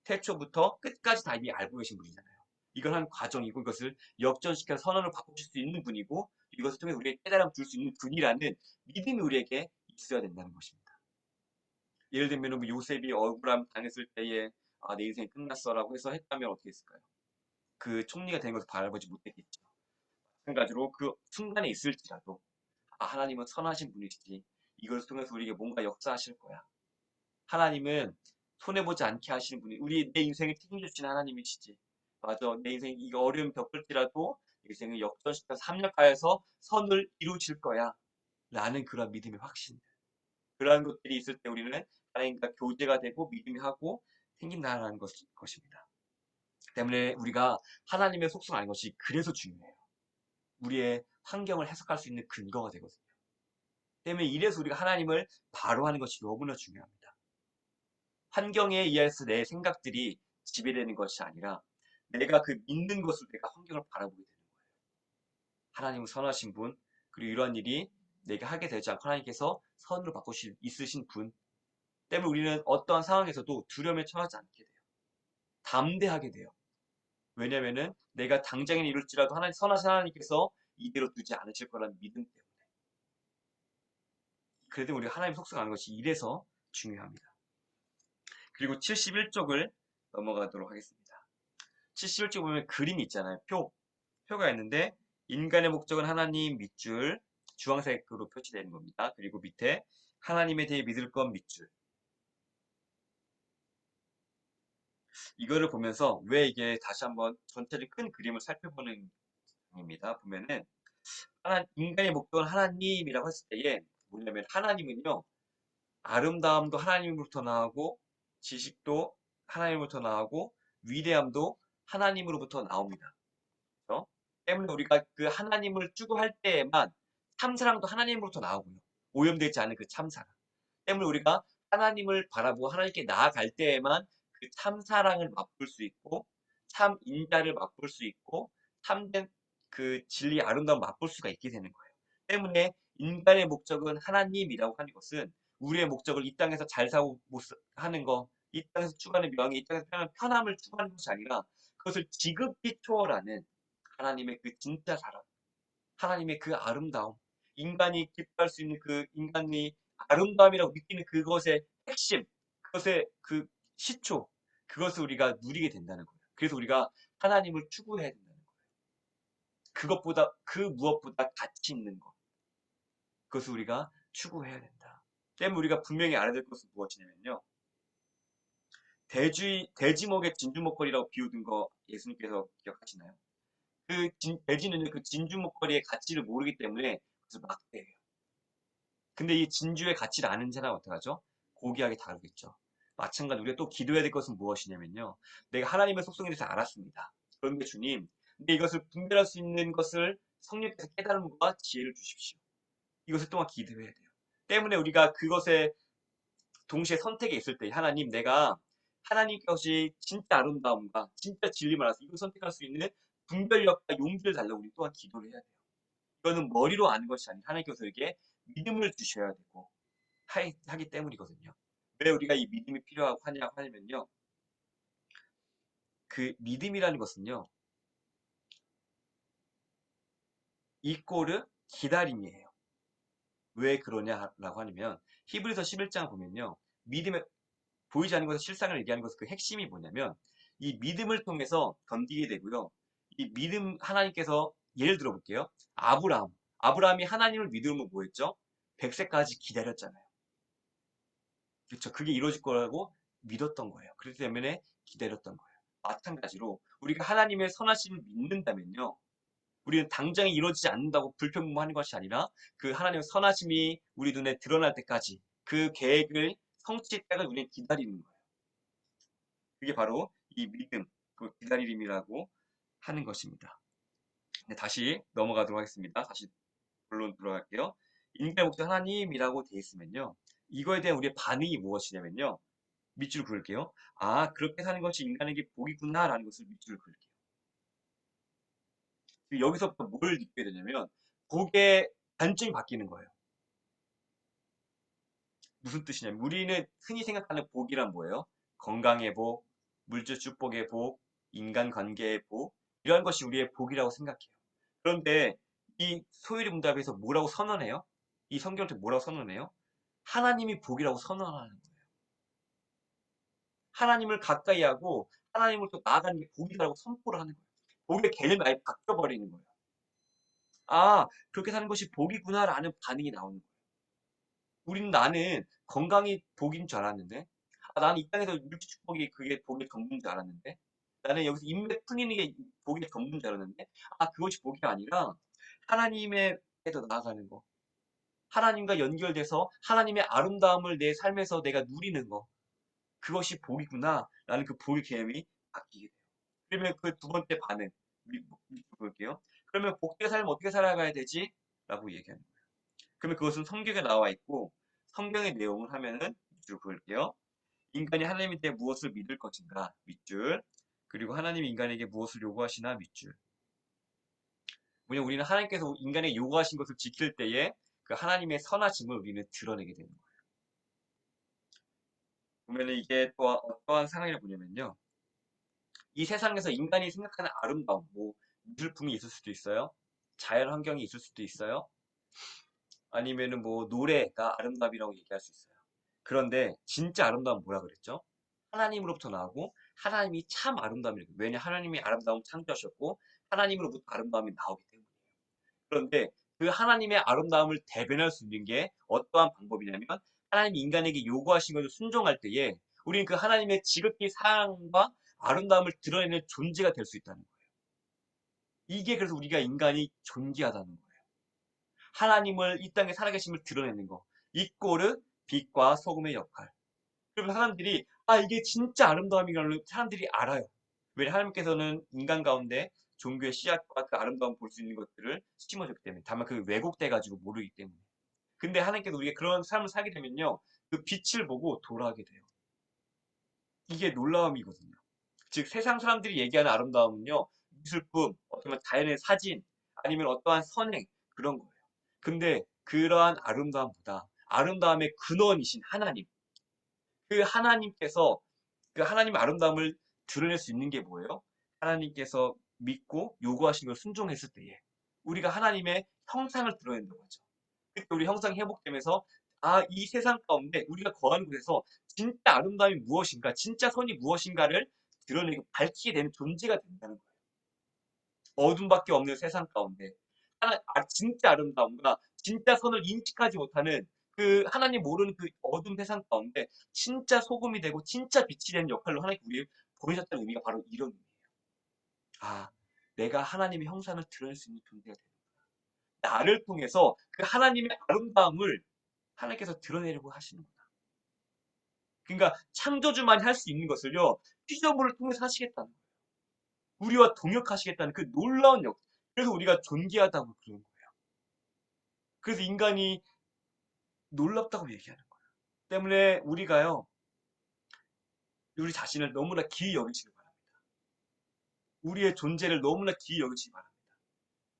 태초부터 끝까지 다 이미 알고 계신 분이잖아요. 이걸 한 과정이고 이것을 역전시켜서 선언을 바꾸실 수 있는 분이고 이것을 통해 우리에게 깨달음 줄 수 있는 분이라는 믿음이 우리에게 있어야 된다는 것입니다. 예를 들면 요셉이 억울함 당했을 때에 아, 내 인생이 끝났어라고 해서 했다면 어떻게 했을까요? 그 총리가 된 것을 바라보지 못했겠죠. 마찬가지로 그 순간에 있을지라도 아, 하나님은 선하신 분이시지. 이걸 통해서 우리에게 뭔가 역사하실 거야. 하나님은 손해보지 않게 하시는 분이 내 인생을 책임져 주시는 하나님이시지. 맞아. 내 인생 이거 어려움 겪을지라도 인생을 역전시켜서 합력하여서 선을 이루실 거야. 라는 그런 믿음의 확신. 그러한 것들이 있을 때 우리는 하나님과 교제가 되고 믿음이 하고 생긴다는 것입니다. 때문에 우리가 하나님의 속성 아는 것이 그래서 중요해요. 우리의 환경을 해석할 수 있는 근거가 되거든요. 때문에 이래서 우리가 하나님을 바로 하는 것이 너무나 중요합니다. 환경에 의해서 내 생각들이 지배되는 것이 아니라 내가 그 믿는 것을 내가 환경을 바라보게 되는 거예요. 하나님은 선하신 분, 그리고 이러한 일이 내가 하게 되지 않고 하나님께서 선으로 바꾸실 있으신 분 때문에 우리는 어떠한 상황에서도 두려움에 처하지 않게 돼요. 담대하게 돼요. 왜냐면은 내가 당장에 이룰지라도 하나님 선하신 하나님께서 이대로 두지 않으실 거라는 믿음 때문에. 그래도 우리가 하나님 속성 아는 것이 이래서 중요합니다. 그리고 71쪽을 넘어가도록 하겠습니다. 71쪽 보면 그림이 있잖아요. 표가 있는데 인간의 목적은 하나님 밑줄 주황색으로 표시되는 겁니다. 그리고 밑에 하나님에 대해 믿을 것 밑줄. 이거를 보면서 왜 이게 다시 한번 전체적인 큰 그림을 살펴보는 입니다. 보면은 인간의 목적은 하나님이라고 했을 때에 뭐냐면 하나님은요, 아름다움도 하나님으로부터 나오고, 지식도 하나님으로부터 나오고, 위대함도 하나님으로부터 나옵니다. 그렇죠? 때문에 우리가 그 하나님을 추구할 때에만 참사랑도 하나님으로부터 나오고요. 오염되지 않은 그 참사랑. 때문에 우리가 하나님을 바라보고 하나님께 나아갈 때에만 그 참사랑을 맛볼 수 있고, 참 인자를 맛볼 수 있고, 참된 그 진리의 아름다움을 맛볼 수가 있게 되는 거예요. 때문에 인간의 목적은 하나님이라고 하는 것은 우리의 목적을 이 땅에서 잘 사고 하는 거, 이 땅에서 추구하는 명예, 이 땅에서 편함을 추구하는 것이 아니라 그것을 지극히 초월하는 하나님의 그 진짜 사랑, 하나님의 그 아름다움, 인간이 기뻐할 수 있는 그 인간이 아름다움이라고 느끼는 그것의 핵심, 그것의 그 시초, 그것을 우리가 누리게 된다는 거예요. 그래서 우리가 하나님을 추구해야 된다는 거예요. 그것보다, 그 무엇보다 가치 있는 것, 그것을 우리가 추구해야 된다. 때문에 우리가 분명히 알아야 될 것은 무엇이냐면요. 돼지목의 진주목걸이라고 비유든 거 예수님께서 기억하시나요? 돼지는요, 그 진주 목걸이의 가치를 모르기 때문에 그래서 막대해요. 근데 이 진주의 가치를 아는 사람은 어떡하죠? 고귀하게 다루겠죠. 마찬가지로 우리가 또 기도해야 될 것은 무엇이냐면요. 내가 하나님의 속성에 대해서 알았습니다. 그런데 주님, 근데 이것을 분별할 수 있는 것을 성령께서 깨달음과 지혜를 주십시오. 이것을 또한 기도해야 돼요. 때문에 우리가 그것에 동시에 선택에 있을 때 하나님, 내가 하나님 것이 진짜 아름다움과 진짜 진리만 알아서 이걸 선택할 수 있는 분별력과 용기를 달라고 우리 또한 기도를 해야 돼요. 이거는 머리로 아는 것이 아닌 하나님께서 우리에게 믿음을 주셔야 되고 하기 때문이거든요. 왜 우리가 이 믿음이 필요하고 하냐고 하면요. 그 믿음이라는 것은요. 이꼬르 기다림이에요. 왜 그러냐라고 하면 히브리서 11장 보면요. 믿음에 보이지 않는 것을 실상을 얘기하는 것은 그 핵심이 뭐냐면 이 믿음을 통해서 견디게 되고요. 이 믿음 하나님께서 예를 들어 볼게요. 아브라함이 하나님을 믿으면 뭐였죠? 100세까지 기다렸잖아요. 그렇죠. 그게 이루어질 거라고 믿었던 거예요. 그렇기 때문에 기다렸던 거예요. 마찬가지로 우리가 하나님의 선하심을 믿는다면요. 우리는 당장에 이루어지지 않는다고 불평하는 것이 아니라 그 하나님의 선하심이 우리 눈에 드러날 때까지 그 계획을 성취할 때까지 우리는 기다리는 거예요. 그게 바로 이 믿음, 그 기다림이라고 하는 것입니다. 네, 다시 넘어가도록 하겠습니다. 다시 본론 들어갈게요. 인간의 목적 하나님이라고 되어 있으면요. 이거에 대한 우리의 반응이 무엇이냐면요. 밑줄 그을게요. 아, 그렇게 사는 것이 인간에게 복이구나라는 것을 밑줄 그을게요. 여기서부터 뭘 느끼게 되냐면 복의 관점이 바뀌는 거예요. 무슨 뜻이냐면 우리는 흔히 생각하는 복이란 뭐예요? 건강의 복, 물질 축복의 복, 인간관계의 복 이런 것이 우리의 복이라고 생각해요. 그런데 이 소율이 문답에서 뭐라고 선언해요? 이 성경한테 뭐라고 선언해요? 하나님이 복이라고 선언하는 거예요. 하나님을 가까이 하고 하나님을 또 나아가는 게 복이라고 선포를 하는 거예요. 복의 개념이 아예 바뀌어버리는 거예요. 아, 그렇게 사는 것이 복이구나라는 반응이 나오는 거예요. 나는 건강이 복인 줄 알았는데, 아, 나는 이 땅에서 물질 축복이 그게 복의 전부인 줄 알았는데, 나는 여기서 인맥 풀리는 게 복의 전부인 줄 알았는데, 아, 그것이 복이 아니라 하나님에게더 나아가는 거. 하나님과 연결돼서 하나님의 아름다움을 내 삶에서 내가 누리는 거. 그것이 복이구나. 라는 그 복의 개념이 바뀌게 돼요. 그러면 그 두 번째 반응, 볼게요. 그러면 복된 삶을 어떻게 살아가야 되지? 라고 얘기하는 거예요. 그러면 그것은 성경에 나와 있고, 성경의 내용을 하면은 밑줄 그을게요. 인간이 하나님에 대해 무엇을 믿을 것인가? 밑줄. 그리고 하나님이 인간에게 무엇을 요구하시나? 밑줄. 왜냐면 우리는 하나님께서 인간에게 요구하신 것을 지킬 때에 그 하나님의 선하심을 우리는 드러내게 되는 거예요. 보면은 이게 또 어떠한 상황을 보냐면요. 이 세상에서 인간이 생각하는 아름다움, 뭐 미술품이 있을 수도 있어요. 자연 환경이 있을 수도 있어요. 아니면은 뭐 노래가 아름다움이라고 얘기할 수 있어요. 그런데 진짜 아름다움은 뭐라 그랬죠? 하나님으로부터 나오고 하나님이 참 아름다움이에요. 왜냐 하나님이 아름다움 창조하셨고 하나님으로부터 아름다움이 나오기 때문이에요. 그런데 그 하나님의 아름다움을 대변할 수 있는 게 어떠한 방법이냐면 하나님이 인간에게 요구하신 것을 순종할 때에 우리는 그 하나님의 지극히 사랑과 아름다움을 드러내는 존재가 될 수 있다는 거예요. 이게 그래서 우리가 인간이 존귀하다는 거예요. 하나님을 이 땅에 살아계심을 드러내는 거. 이 꼴은 빛과 소금의 역할. 그러면 사람들이 이게 진짜 아름다움이라는 걸 사람들이 알아요. 왜냐 하나님께서는 인간 가운데 종교의 씨앗과 그 아름다움 볼 수 있는 것들을 심어줬기 때문에. 다만 그 왜곡돼 가지고 모르기 때문에. 근데 하나님께서 우리가 그런 삶을 살게 되면요. 그 빛을 보고 돌아가게 돼요. 이게 놀라움이거든요. 즉 세상 사람들이 얘기하는 아름다움은요. 미술품, 어쩌면 자연의 사진, 아니면 어떠한 선행 그런 거예요. 근데 그러한 아름다움보다 아름다움의 근원이신 하나님, 그 하나님께서 그 하나님의 아름다움을 드러낼 수 있는 게 뭐예요? 하나님께서 믿고 요구하시는 걸 순종했을 때에 우리가 하나님의 형상을 드러낸다고 하죠. 그때 우리 형상이 회복되면서 이 세상 가운데 우리가 거하는 곳에서 진짜 아름다움이 무엇인가, 진짜 선이 무엇인가를 드러내고 밝히게 되는 존재가 된다는 거예요. 어둠밖에 없는 세상 가운데 진짜 아름다움과 진짜 선을 인식하지 못하는 그 하나님 모르는 그 어둠 세상 가운데 진짜 소금이 되고 진짜 빛이 되는 역할로 하나님 우리 보내셨다는 의미가 바로 이런 의미예요. 아, 내가 하나님의 형상을 드러낼 수 있는 존재가 되는 나를 통해서 그 하나님의 아름다움을 하나님께서 드러내려고 하시는구나. 그러니까 창조주만이 할 수 있는 것을요, 피조물을 통해서 하시겠다는 거예요. 우리와 동역하시겠다는 그 놀라운 역. 그래서 우리가 존귀하다고 그러는 거예요. 그래서 인간이 놀랍다고 얘기하는 거예요. 때문에 우리가요, 우리 자신을 너무나 기이 여기시길 바랍니다. 우리의 존재를 너무나 기이 여기시기 바랍니다.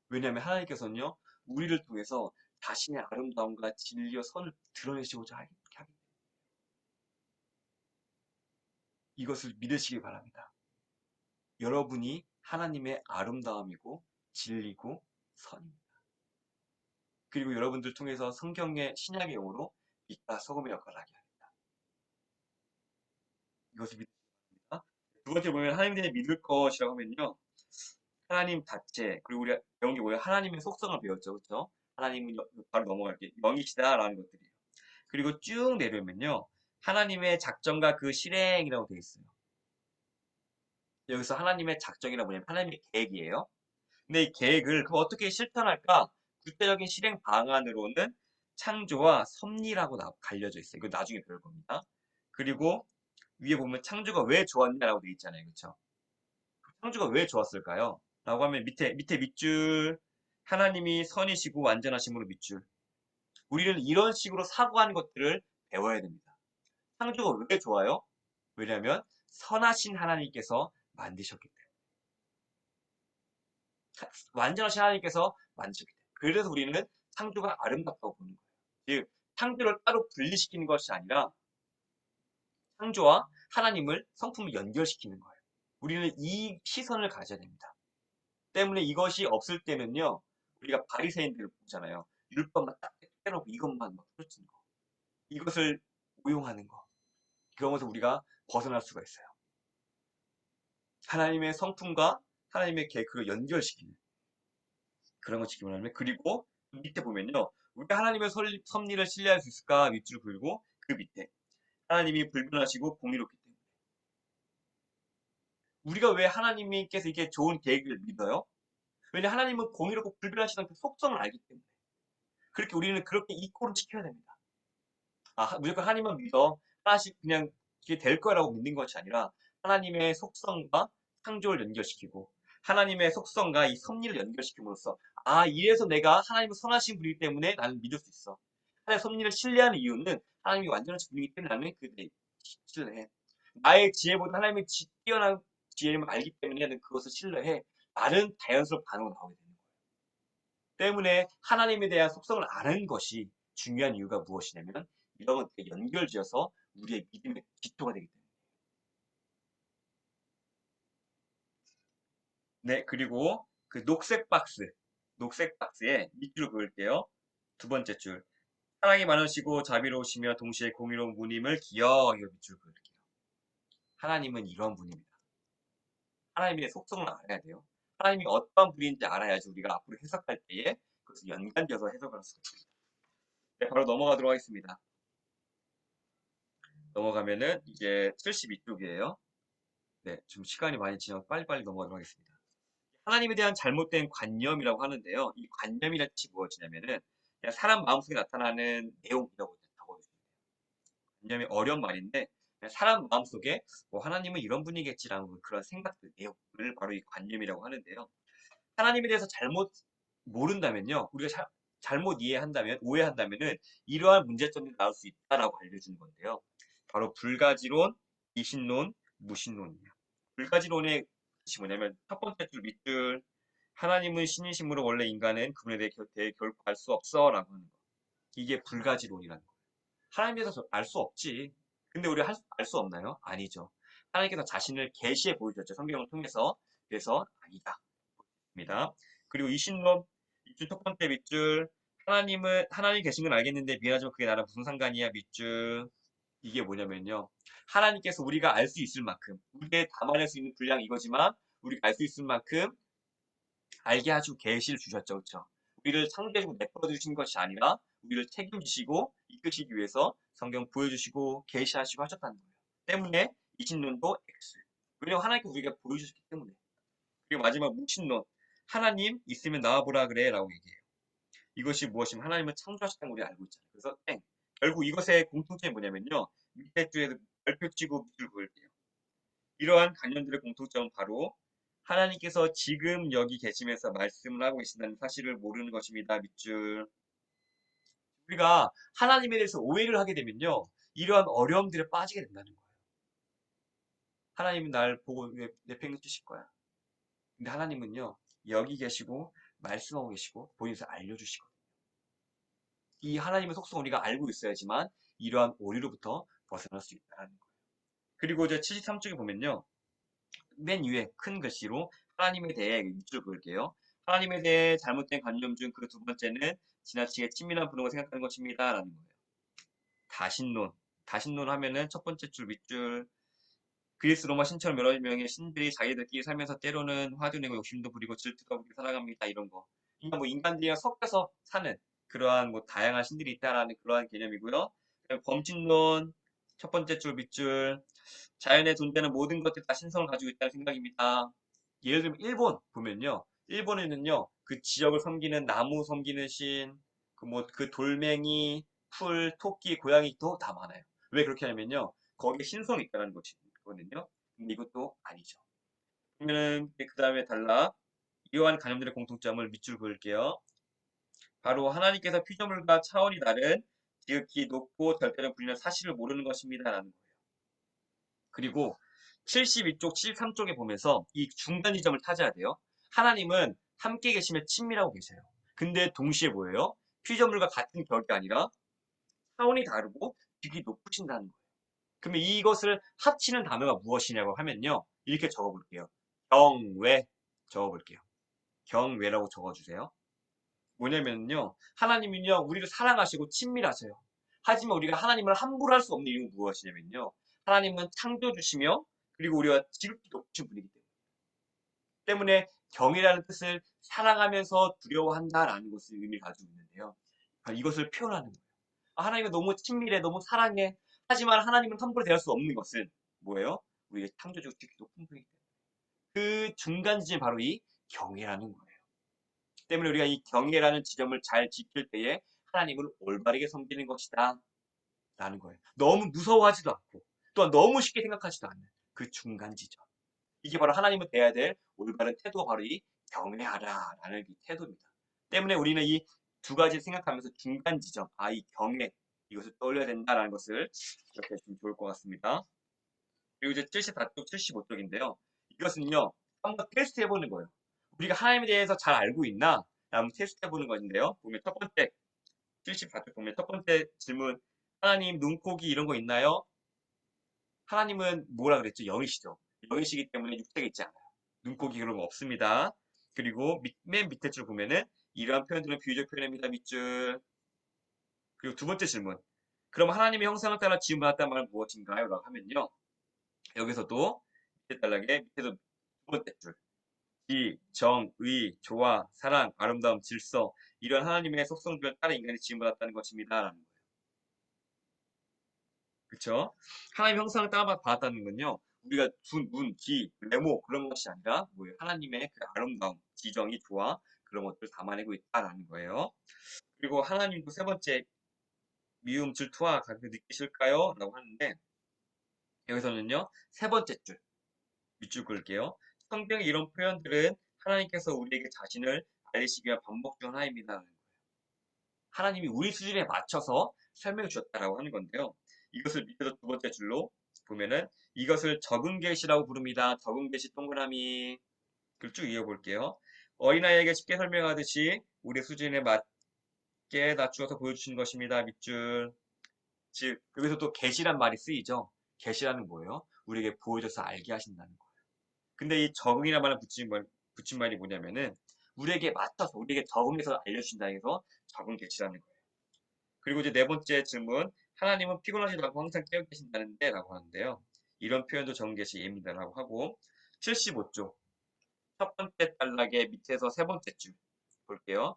왜냐하면 하나님께서는요, 우리를 통해서 자신의 아름다움과 진리와 선을 드러내시고자 하기 때문에 이것을 믿으시기 바랍니다. 여러분이 하나님의 아름다움이고 진리고 선입니다. 그리고 여러분들 통해서 성경의 신약의 용어로 빛과 소금의 역할을 하게 합니다. 이것을 믿으시기 바랍니다. 두 번째 보면 하나님께 믿을 것이라고 하면요. 하나님 자체, 그리고 우리가 배운 게 뭐예요? 하나님의 속성을 배웠죠. 그렇죠? 하나님은 바로 넘어갈게요. 영이시다라는 것들이에요. 그리고 쭉 내려오면요. 하나님의 작정과 그 실행이라고 되어 있어요. 여기서 하나님의 작정이라고 뭐냐면 하나님의 계획이에요. 근데 이 계획을 그럼 어떻게 실천할까? 구체적인 실행 방안으로는 창조와 섭리라고 갈려져 있어요. 이거 나중에 배울 겁니다. 그리고 위에 보면 창조가 왜 좋았냐라고 되어 있잖아요. 그렇죠? 창조가 왜 좋았을까요? 라고 하면 밑에 밑줄 하나님이 선이시고 완전하심으로 밑줄. 우리는 이런 식으로 사고하는 것들을 배워야 됩니다. 창조가 왜 좋아요? 왜냐하면 선하신 하나님께서 만드셨기 때문에. 완전하신 하나님께서 만드셨기 때문에. 그래서 우리는 창조가 아름답다고 보는 거예요. 즉 창조를 따로 분리시키는 것이 아니라 창조와 하나님을 성품을 연결시키는 거예요. 우리는 이 시선을 가져야 됩니다. 때문에 이것이 없을 때는요. 우리가 바리새인들을 보잖아요. 율법만 딱 빼놓고 이것만 막 펼치는 거. 이것을 오용하는 거. 그런 것을 우리가 벗어날 수가 있어요. 하나님의 성품과 하나님의 계획을 연결시키는 그런 것이 기본하면 그리고 밑에 보면요. 우리가 하나님의 섭리를 신뢰할 수 있을까 밑줄 그리고 그 밑에 하나님이 불변하시고 공의롭기 때문에 우리가 왜 하나님께서 이게 좋은 계획을 믿어요? 왜냐 하나님은 공의롭고 불변하시는 그 속성을 알기 때문에 그렇게 우리는 그렇게 이꼬를 지켜야 됩니다. 무조건 하나님만 믿어 하나씩 그냥 이게 될 거라고 믿는 것이 아니라 하나님의 속성과 창조를 연결시키고 하나님의 속성과 이 섭리를 연결시킴으로써 이래서 내가 하나님은 선하신 분이기 때문에 나는 믿을 수 있어. 하나님의 섭리를 신뢰하는 이유는 하나님이 완전하신 분이기 때문에 나는 그들에 신뢰해. 나의 지혜보다 하나님의 뛰어난 지혜를 알기 때문에 나는 그것을 신뢰해. 나는 자연스럽게 반응으로 나오게 되는 거예요. 때문에 하나님에 대한 속성을 아는 것이 중요한 이유가 무엇이냐면 이런 것들이 연결지어서 우리의 믿음의 기초가 되기 때문에. 네, 그리고 그 녹색 박스에 밑줄 그을게요. 두 번째 줄. 사랑이 많으시고 자비로우시며 동시에 공의로운 분임을 기억 이거 밑줄 그을게요. 하나님은 이런 분입니다. 하나님의 속성을 알아야 돼요. 하나님이 어떤 분인지 알아야지 우리가 앞으로 해석할 때에 그것을 연관지어서 해석을 할 수가 있습니다. 네, 바로 넘어가도록 하겠습니다. 넘어가면은 이제 72쪽이에요. 네, 지금 시간이 많이 지나서 빨리빨리 넘어가도록 하겠습니다. 하나님에 대한 잘못된 관념이라고 하는데요. 이 관념이라는 뜻이 무엇이냐면은 그냥 사람 마음속에 나타나는 내용이라고 적어주시면 돼요. 왜냐하면 어려운 말인데 그냥 사람 마음속에 뭐 하나님은 이런 분이겠지라는 그런 생각들, 내용을 바로 이 관념이라고 하는데요. 하나님에 대해서 잘못 모른다면요. 우리가 잘못 이해한다면, 오해한다면은 이러한 문제점이 나올 수 있다라고 알려주는 건데요. 바로 불가지론, 이신론, 무신론이에요. 불가지론의 뜻이 뭐냐면 첫 번째 줄 밑줄 하나님은 신이심으로 원래 인간은 그분에 대해 결코 알 수 없어라고 하는 거. 이게 불가지론이라는 거예요. 하나님에 대해서 알 수 없지. 근데 우리가 알 수 없나요? 아니죠. 하나님께서 자신을 계시해 보여주셨죠. 성경을 통해서. 그래서 아니다. 입니다. 그리고 이신론 밑줄 첫 번째 밑줄 하나님 계신 건 알겠는데 미안하지만 그게 나랑 무슨 상관이야 밑줄 이게 뭐냐면요. 하나님께서 우리가 알 수 있을 만큼 우리의 담아낼 수 있는 분량 이거지만 우리가 알 수 있을 만큼 알게 하시고 계시를 주셨죠. 그렇죠? 우리를 창조해주고 내버려 두신 것이 아니라 우리를 책임지시고 이끄시기 위해서 성경 보여주시고 계시하시고 하셨다는 거예요. 때문에 이신론도 X. 왜냐하면 하나님께 우리가 보여주셨기 때문에. 그리고 마지막 무신론. 하나님 있으면 나와보라 그래 라고 얘기해요. 이것이 무엇이면 하나님은 창조하셨다는 걸 우리 알고 있잖아요. 그래서 땡. 결국 이것의 공통점이 뭐냐면요. 밑에 줄에 별표 치고 밑줄 그을게요. 이러한 관념들의 공통점은 바로 하나님께서 지금 여기 계시면서 말씀을 하고 계신다는 사실을 모르는 것입니다. 밑줄. 우리가 하나님에 대해서 오해를 하게 되면요. 이러한 어려움들에 빠지게 된다는 거예요. 하나님은 날 보고 왜 내팽개 치실 거야. 근데 하나님은요. 여기 계시고 말씀하고 계시고 보여서 알려주시거든요. 이 하나님의 속성을 우리가 알고 있어야지만 이러한 오류로부터 벗어날 수 있다는 거예요. 그리고 이제 73쪽에 보면요. 맨 위에 큰 글씨로 하나님에 대해 밑줄 그을게요. 하나님에 대해 잘못된 관념 중 그 두 번째는 지나치게 친밀한 분으로 생각하는 것입니다. 라는 거예요. 다신론. 다신론 하면은 첫 번째 줄 밑줄 그리스 로마 신처럼 여러 명의 신들이 자기들끼리 살면서 때로는 화도 내고 욕심도 부리고 질투도 하고 살아갑니다. 이런 거. 그러니까 뭐 인간들이랑 섞여서 사는 그러한 뭐 다양한 신들이 있다라는 그러한 개념이고요. 범신론 첫 번째 줄 밑줄 자연에 존재하는 모든 것들이 다 신성을 가지고 있다는 생각입니다. 예를 들면 일본 보면요. 일본에는요. 그 지역을 섬기는 나무 섬기는 신, 그 돌멩이, 풀, 토끼, 고양이도 다 많아요. 왜 그렇게 하냐면요. 거기에 신성이 있다는 것이거든요. 근데 이것도 아니죠. 그러면은 그 다음에 달라 이러한 가념들의 공통점을 밑줄 그을게요. 바로 하나님께서 피조물과 차원이 다른 지극히 높고 절대적 분리는 사실을 모르는 것입니다라는 거예요. 그리고 72쪽, 73쪽에 보면서 이 중간 지점을 찾아야 돼요. 하나님은 함께 계시며 친밀하고 계세요. 근데 동시에 뭐예요? 피조물과 같은 격이 아니라 차원이 다르고 격이 높으신다는 거예요. 그러면 이것을 합치는 단어가 무엇이냐고 하면요. 이렇게 적어볼게요. 경외 적어볼게요. 경외라고 적어주세요. 뭐냐면요. 하나님은요. 우리를 사랑하시고 친밀하세요. 하지만 우리가 하나님을 함부로 할 수 없는 이유는 무엇이냐면요. 하나님은 창조주시며 그리고 우리가 지극히 높으신 분이기 때문에 경이라는 뜻을 사랑하면서 두려워한다라는 것을 의미를 가지고 있는데요. 이것을 표현하는 거예요. 하나님은 너무 친밀해, 너무 사랑해. 하지만 하나님은 함부로 대할 수 없는 것은 뭐예요? 우리의 창조주고 지극히 높은 분이기 때문에. 그 중간 지점이 바로 이 경이라는 거예요. 때문에 우리가 이 경계라는 지점을 잘 지킬 때에 하나님을 올바르게 섬기는 것이다. 라는 거예요. 너무 무서워하지도 않고 또한 너무 쉽게 생각하지도 않는 그 중간 지점. 이게 바로 하나님을 대해야 될 올바른 태도가 바로 이 경외하라 라는 이 태도입니다. 때문에 우리는 이 두 가지를 생각하면서 중간 지점, 이 경외 이것을 떠올려야 된다라는 것을 기억해 주시면 좋을 것 같습니다. 그리고 이제 74쪽, 75쪽인데요. 이것은요, 한번 테스트 해보는 거예요. 우리가 하나님에 대해서 잘 알고 있나? 한번 테스트 해보는 것인데요. 보면 첫 번째, 74쪽 보면 첫 번째 질문, 하나님 눈, 코, 귀 이런 거 있나요? 하나님은 뭐라 그랬죠? 영이시죠. 영이시기 때문에 육체가 있지 않아요. 눈, 코, 귀 그런 거 없습니다. 그리고 맨 밑에 줄 보면은 이러한 표현들은 비유적 표현입니다. 밑줄. 그리고 두 번째 질문. 그럼 하나님의 형상을 따라 지음받았다는 말은 무엇인가요? 라고 하면요. 여기서도 밑에 단락에 밑에도 두 번째 줄. 지, 정, 의, 조화, 사랑, 아름다움, 질서 이런 하나님의 속성들을 따라 인간이 지음받았다는 것입니다. 라는 거예요. 그렇죠? 하나님의 형상을 따라 받았다는 건요. 우리가 둔, 문, 기, 외모 그런 것이 아니라 뭐예요? 하나님의 그 아름다움, 지정이, 조화 그런 것들을 담아내고 있다라는 거예요. 그리고 하나님도 세 번째 미움, 질투와 같은 느끼실까요? 라고 하는데 여기서는요. 세 번째 줄 밑줄 그을게요. 성경의 이런 표현들은 하나님께서 우리에게 자신을 알리시기 위한 반복 중 하나입니다. 하나님이 우리 수준에 맞춰서 설명해 주셨다라고 하는 건데요. 이것을 밑에서 두 번째 줄로 보면은 이것을 적은 계시라고 부릅니다. 적은 계시 동그라미 글 쭉 이어볼게요. 어린아이에게 쉽게 설명하듯이 우리 수준에 맞게 낮추어서 보여주신 것입니다. 밑줄. 즉 여기서 또 계시란 말이 쓰이죠. 계시라는 뭐예요? 우리에게 보여줘서 알게 하신다는 거예요. 근데 이 적응이란 말을 붙인 말이 뭐냐면은 우리에게 맞춰서 우리에게 적응해서 알려주신다 해서 적응 계시라는 거예요. 그리고 이제 네 번째 질문, 하나님은 피곤하시지 않고 항상 깨어 계신다는데 라고 하는데요. 이런 표현도 적응 계시 예입니다라고 하고 75쪽 첫 번째 단락의 밑에서 세 번째 줄 볼게요.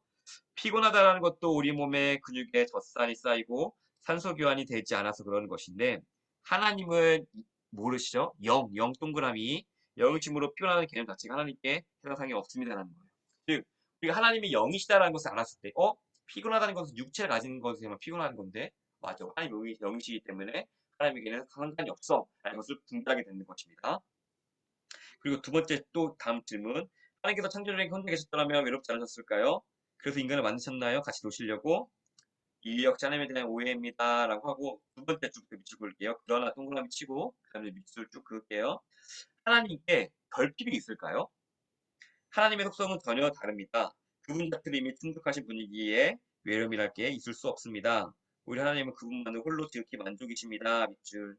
피곤하다라는 것도 우리 몸의 근육에 젖살이 쌓이고 산소 교환이 되지 않아서 그러는 것인데 하나님은 모르시죠? 영 동그라미 영이심으로 피곤하는 개념 자체가 하나님께 해당상이 없습니다라는 거예요. 즉 우리가 하나님이 영이시다라는 것을 알았을 때 피곤하다는 것은 육체를 가진 것에만 피곤한 건데 맞아. 하나님이 영이시기 때문에 하나님에게는 상관이 없어 라는 것을 분별하게 되는 것입니다. 그리고 두 번째 또 다음 질문. 하나님께서 창조주에게 혼자 계셨더라면 외롭지 않으셨을까요? 그래서 인간을 만드셨나요? 같이 노시려고? 이 역시 하나님에 대한 오해입니다. 라고 하고 두 번째 줄부터 밑줄 그을게요. 그러나 동그라미 치고 그 다음에 밑줄 쭉 그을게요. 하나님께 결핍이 있을까요? 하나님의 속성은 전혀 다릅니다. 그분 자체를 이미 충족하신 분이기에 외로움이랄 게 있을 수 없습니다. 우리 하나님은 그분만을 홀로 지극히 만족이십니다. 밑줄.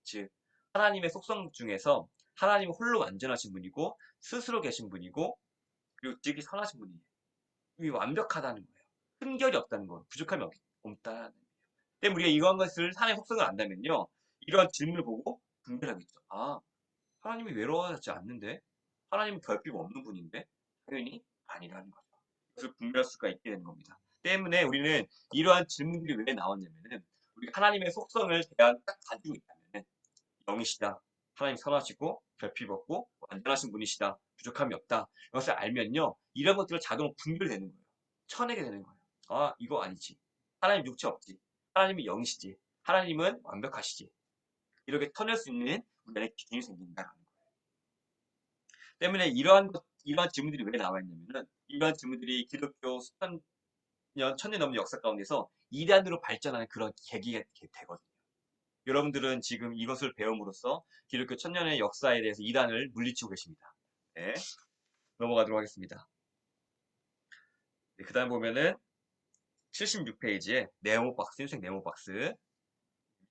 즉 하나님의 속성 중에서 하나님은 홀로 완전하신 분이고 스스로 계신 분이고 그리고 지극히 선하신 분이에요. 이 완벽하다는 거예요. 흠결이 없다는 거예요. 부족함이 없다는 거예요. 때문에 우리가 이러한 것을 하나님의 속성을 안다면요. 이러한 질문을 보고 분별하겠죠. 아, 하나님이 외로워하지 않는데? 하나님은 결핍 없는 분인데? 당연히 아니라는 거죠. 그것을 분별할 수가 있게 되는 겁니다. 때문에 우리는 이러한 질문들이 왜 나왔냐면은 우리 하나님의 속성을 딱 가지고 있다면 영이시다. 하나님 선하시고 결핍 없고 완전하신 분이시다. 부족함이 없다. 이것을 알면요. 이런 것들을 자동으로 분별되는 거예요. 쳐내게 되는 거예요. 아, 이거 아니지. 하나님 육체 없지. 하나님이 영이시지. 하나님은 완벽하시지. 이렇게 터낼 수 있는 우리 안에 기준이 생긴다라는 거예요. 때문에 이러한 질문들이 왜 나와 있냐면은 이러한 질문들이 기독교 수천 년, 천년 넘는 역사 가운데서 이단으로 발전하는 그런 계기가 되거든요. 여러분들은 지금 이것을 배움으로써 기독교 천년의 역사에 대해서 이단을 물리치고 계십니다. 네, 넘어가도록 하겠습니다. 네, 그 다음 보면은 76페이지에 네모 박스, 흰색 네모 박스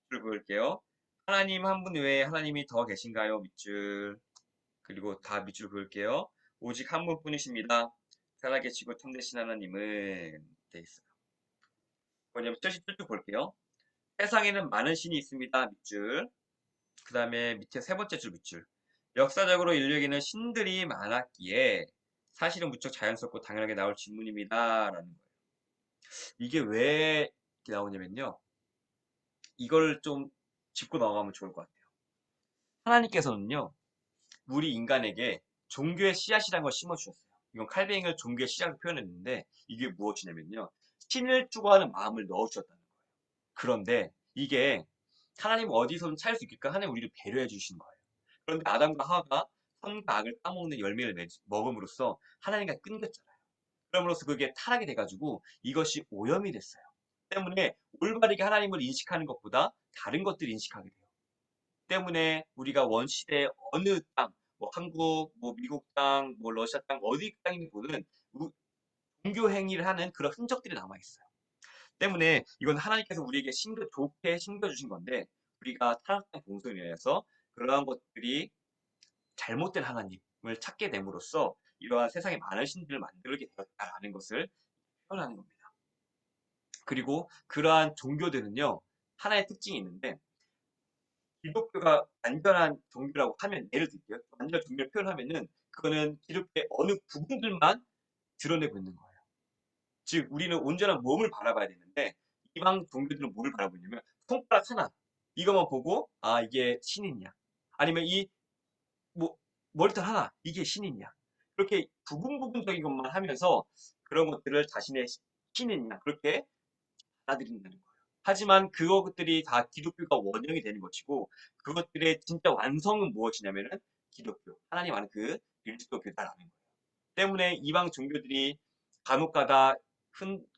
밑줄 그을게요. 하나님 한 분 외에 하나님이 더 계신가요? 밑줄. 그리고 다 밑줄 그을게요. 오직 한 분뿐이십니다. 살아계시고 참되신 하나님은 돼 있어요. 뭐냐면 77쪽 볼게요. 세상에는 많은 신이 있습니다. 밑줄. 그 다음에 밑에 세 번째 줄 밑줄. 역사적으로 인류에게는 신들이 많았기에 사실은 무척 자연스럽고 당연하게 나올 질문입니다. 라는 거예요. 이게 왜 이렇게 나오냐면요. 이걸 좀 짚고 나가면 좋을 것 같아요. 하나님께서는요. 우리 인간에게 종교의 씨앗이라는 걸 심어주셨어요. 이건 칼뱅이를 종교의 씨앗으로 표현했는데 이게 무엇이냐면요. 신을 추구하는 마음을 넣어주셨다는 거예요. 그런데 이게 하나님 어디서든 찾을 수 있을까? 하나님 우리를 배려해 주신 거예요. 그런데 아담과 하와가 선과 악을 따먹는 열매를 먹음으로써 하나님과 끊겼잖아요. 그럼으로써 그게 타락이 돼가지고 이것이 오염이 됐어요. 때문에 올바르게 하나님을 인식하는 것보다 다른 것들을 인식하게 돼요. 때문에 우리가 원시대 어느 땅, 뭐 한국, 뭐 미국 땅, 뭐 러시아 땅, 어디 땅이든 종교 행위를 하는 그런 흔적들이 남아 있어요. 때문에 이건 하나님께서 우리에게 좋게 심겨주신 건데 우리가 타락한 공소에 의해서 그러한 것들이 잘못된 하나님을 찾게 됨으로써 이러한 세상에 많은 신들을 만들게 되었다라는 것을 표현하는 겁니다. 그리고 그러한 종교들은요 하나의 특징이 있는데 기독교가 완전한 종교라고 하면 예를 들게요. 완전한 종교를 표현하면은 그거는 기독교의 어느 부분들만 드러내고 있는 거예요. 즉 우리는 온전한 몸을 바라봐야 되는데 이방 종교들은 뭘 바라보냐면 손가락 하나 이것만 보고 아 이게 신이냐 아니면 이 뭐 머리털 하나 이게 신이냐 그렇게 부분적인 것만 하면서 그런 것들을 자신의 신이냐 그렇게 받아들인다는 거예요. 하지만 그것들이 다 기독교가 원형이 되는 것이고 그것들의 진짜 완성은 무엇이냐면은 기독교, 하나님 아는 그 그리스도교다라는 거예요. 때문에 이방 종교들이 간혹가다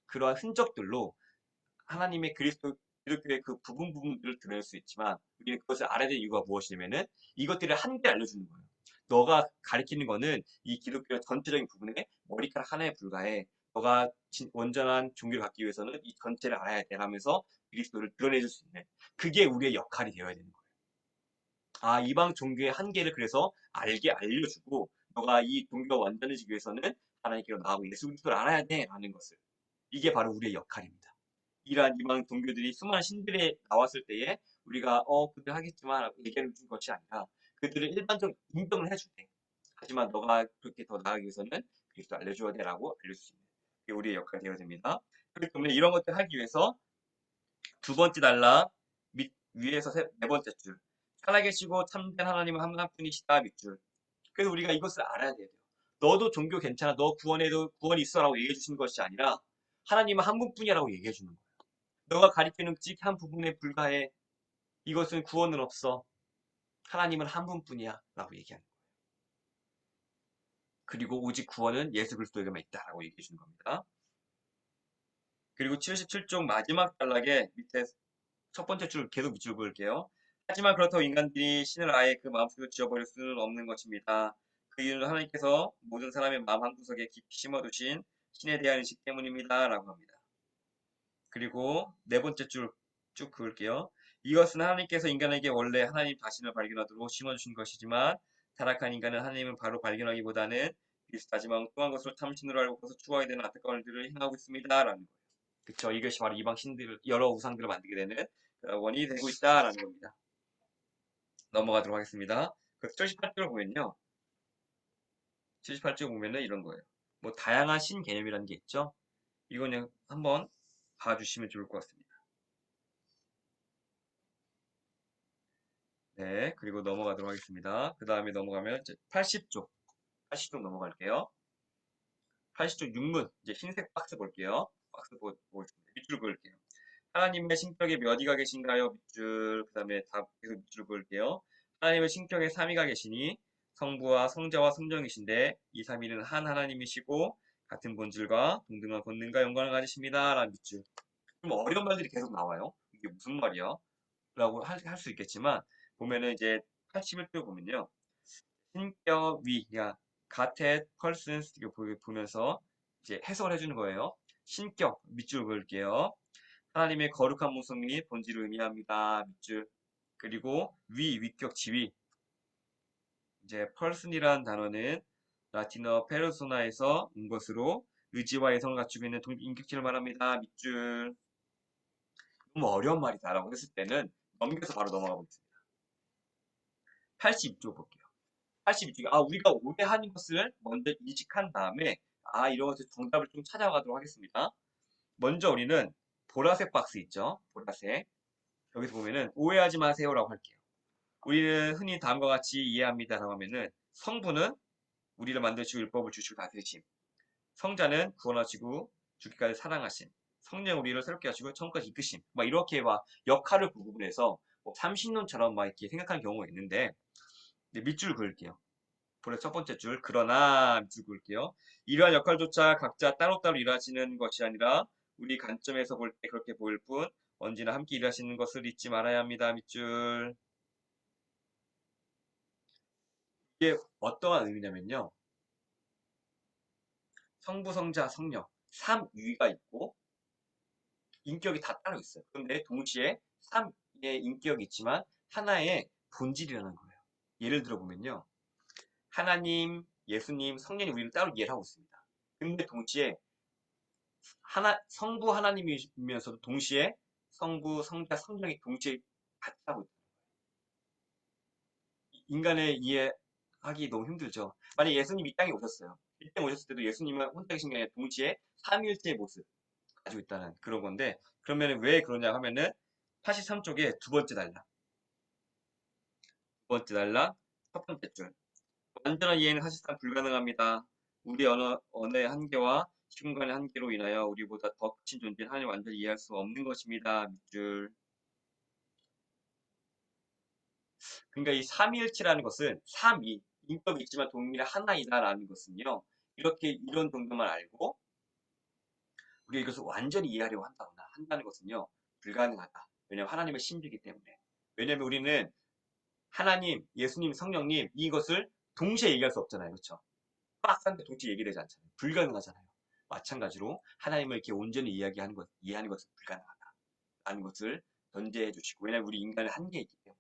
그러한 흔적들로 하나님의 기독교의 그 부분들을 드러낼 수 있지만 우리는 그것을 알아야 될 이유가 무엇이냐면은 이것들을 한개 알려주는 거예요. 너가 가리키는 거는 이 기독교의 전체적인 부분에 머리카락 하나에 불과해. 너가 온전한 종교를 갖기 위해서는 이 전체를 알아야 돼 라면서 그리스도를 드러내줄 수 있는 그게 우리의 역할이 되어야 되는 거예요. 아, 이방 종교의 한계를 그래서 알게 알려주고 너가 이 종교가 완전해지기 위해서는 하나님께로 나아가고 예수 그리스도를 알아야 돼 라는 것을 이게 바로 우리의 역할입니다. 이러한 이방 종교들이 수많은 신들에 나왔을 때에 우리가 그들 하겠지만 라고 얘기해 준 것이 아니라 그들을 일반적으로 인정을 해줄 때 하지만 너가 그렇게 더 나아가기 위해서는 그리스도 알려줘야 돼 라고 알려줄 수 있는 그게 우리의 역할이 되어야 됩니다. 그렇기 때문에 이런 것들 하기 위해서 두 번째 단락 밑 위에서 네 번째 줄 살아계시고 참된 하나님은 한 분이시다 밑줄. 그래서 우리가 이것을 알아야 돼요. 너도 종교 괜찮아. 너 구원에도 구원이 있어라고 얘기해 주시는 것이 아니라 하나님은 한 분뿐이라고 얘기해 주는 거예요. 너가 가리키는 한 부분에 불과해. 이것은 구원은 없어. 하나님은 한 분뿐이야. 라고 얘기하는 거예요. 그리고 오직 구원은 예수 그리스도에게만 있다라고 얘기해 주는 겁니다. 그리고 77쪽 마지막 단락에 밑에 첫 번째 줄 계속 밑줄 그을게요. 하지만 그렇다고 인간들이 신을 아예 그 마음속에 지어버릴 수는 없는 것입니다. 그 이유는 하나님께서 모든 사람의 마음 한구석에 깊이 심어두신 신에 대한 인식 때문입니다. 라고 합니다. 그리고 네 번째 줄 쭉 그을게요. 이것은 하나님께서 인간에게 원래 하나님 자신을 발견하도록 심어주신 것이지만 타락한 인간은 하나님을 바로 발견하기보다는 비슷하지만 엉뚱한 것으로 참신으로 알고 그것을 추구하게 되는 안타까운 일들을 행하고 있습니다. 라는 거예요. 그쵸. 이것이 바로 이방 신들을, 여러 우상들을 만들게 되는 원인이 되고 있다라는 겁니다. 넘어가도록 하겠습니다. 그 78쪽을 보면요. 78쪽 보면은 이런 거예요. 뭐 다양한 신 개념이라는 게 있죠. 이거는 한번 봐주시면 좋을 것 같습니다. 네, 그리고 넘어가도록 하겠습니다. 그 다음에 넘어가면 80쪽, 80쪽 넘어갈게요. 80쪽 6문, 이제 흰색 박스 볼게요. 박스 보겠습니다. 밑줄 그을게요. 하나님의 신격에 몇 위가 계신가요? 밑줄, 그 다음에 다 계속 밑줄 그을게요. 하나님의 신격에 3위가 계시니 성부와 성자와 성령이신데 이 3위는 한 하나님이시고 같은 본질과 동등한 권능과 영광을 가지십니다. 라는 밑줄. 좀 어려운 말들이 계속 나와요. 이게 무슨 말이야? 라고 할 수 있겠지만 보면은 이제 81쪽 보면요. 신격 위, 그러니까 가텟 펄슨스 이거 보면서 이제 해석을 해주는 거예요. 신격 밑줄 그을게요. 하나님의 거룩한 모습 및 본질을 의미합니다. 밑줄. 그리고 위격, 지위. 이제 펄슨이라는 단어는 라틴어 페르소나에서 온 것으로 의지와 예성을 갖추고 있는 인격체를 말합니다. 밑줄. 너무 어려운 말이다라고 했을 때는 넘겨서 바로 넘어가 보겠습니다. 82쪽 볼게요. 82쪽에 우리가 오해하는 것을 먼저 인식한 다음에 이런 것을 정답을 좀 찾아가도록 하겠습니다. 먼저 우리는 보라색 박스 있죠. 보라색. 여기서 보면은 오해하지 마세요라고 할게요. 우리는 흔히 다음과 같이 이해합니다라고 하면은 성부는 우리를 만드시고 율법을 주시고 다스리심. 성자는 구원하시고 죽기까지 사랑하심. 성령 우리를 새롭게 하시고 천국까지 이끄심. 막 이렇게 막 역할을 구분해서 뭐 삼신론처럼 막 이렇게 생각하는 경우가 있는데 밑줄 그을게요. 첫 번째 줄 그러나 밑줄 그을게요. 이러한 역할조차 각자 따로따로 일하시는 것이 아니라 우리 관점에서 볼 때 그렇게 보일 뿐 언제나 함께 일하시는 것을 잊지 말아야 합니다. 밑줄. 이게 어떠한 의미냐면요. 성부, 성자, 성령 3위가 있고 인격이 다 따로 있어요. 그런데 동시에 3의 인격이 있지만 하나의 본질이라는 거예요. 예를 들어 보면요. 하나님, 예수님, 성령이 우리를 따로 이해를 하고 있습니다. 근데 동시에 성부 하나님이면서도 동시에 성부, 성자, 성령이 동시에 같이 하고 있어요. 인간의 이해하기 너무 힘들죠. 만약 예수님이 이 땅에 오셨어요. 이 땅에 오셨을 때도 예수님은 혼자 계신 게 아니라 동시에 삼위일체의 모습 가지고 있다는 그런 건데 그러면 왜 그러냐 하면은 83쪽에 두 번째 단락. 두 번째 단락, 첫 번째 줄. 완전한 이해는 사실상 불가능합니다. 우리 언어의 한계와 시공간의 한계로 인하여 우리보다 더 크신 존재인 하나님을 완전히 이해할 수 없는 것입니다. 밑줄. 그러니까 이 삼위일체라는 것은 삼위, 인격이 있지만 동일한 하나이다라는 것은요. 이렇게 이런 정도만 알고 우리가 이것을 완전히 이해하려고 한다는 것은요. 불가능하다. 왜냐하면 하나님의 신비이기 때문에. 왜냐하면 우리는 하나님, 예수님, 성령님 이것을 동시에 얘기할 수 없잖아요. 그렇죠? 빡 한데 동시에 얘기되지 않잖아요. 불가능하잖아요. 마찬가지로 하나님을 이렇게 온전히 이해하는 것은 불가능하다라는 것을 전제해 주시고 왜냐하면 우리 인간은 한계에 있기 때문에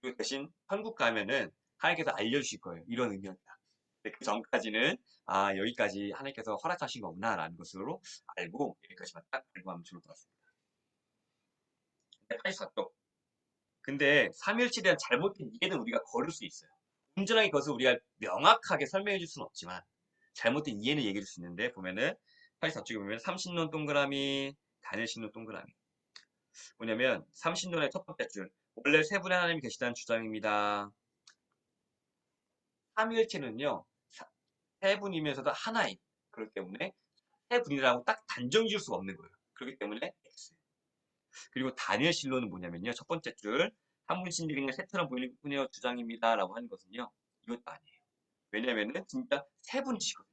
그리고 대신 천국 가면은 하나님께서 알려주실 거예요. 이런 의미였다. 근데 그 전까지는 아 여기까지 하나님께서 허락하신 거구나라는 것으로 알고 여기까지만 딱 알고 하면 좋을 것 같습니다. 근데 84쪽. 근데 삼일체에 대한 잘못된 이해는 우리가 거를 수 있어요. 온전하게 그것을 우리가 명확하게 설명해 줄 수는 없지만 잘못된 이해는 얘기해 줄 수 있는데 보면은 84쪽에 보면 삼신론 동그라미, 다니엘신론 동그라미. 뭐냐면 삼신론의 첫 번째 줄. 원래 세 분의 하나님이 계시다는 주장입니다. 삼위일체는요. 세 분이면서도 하나인. 그렇기 때문에 세 분이라고 딱 단정 지을 수가 없는 거예요. 그렇기 때문에 X. 그리고 다니엘신론은 뭐냐면요. 첫 번째 줄. 한 분신이 그냥 세처럼 보이는 뿐이요 주장입니다. 라고 하는 것은요. 이것도 아니에요. 왜냐면은 진짜 세 분이시거든요.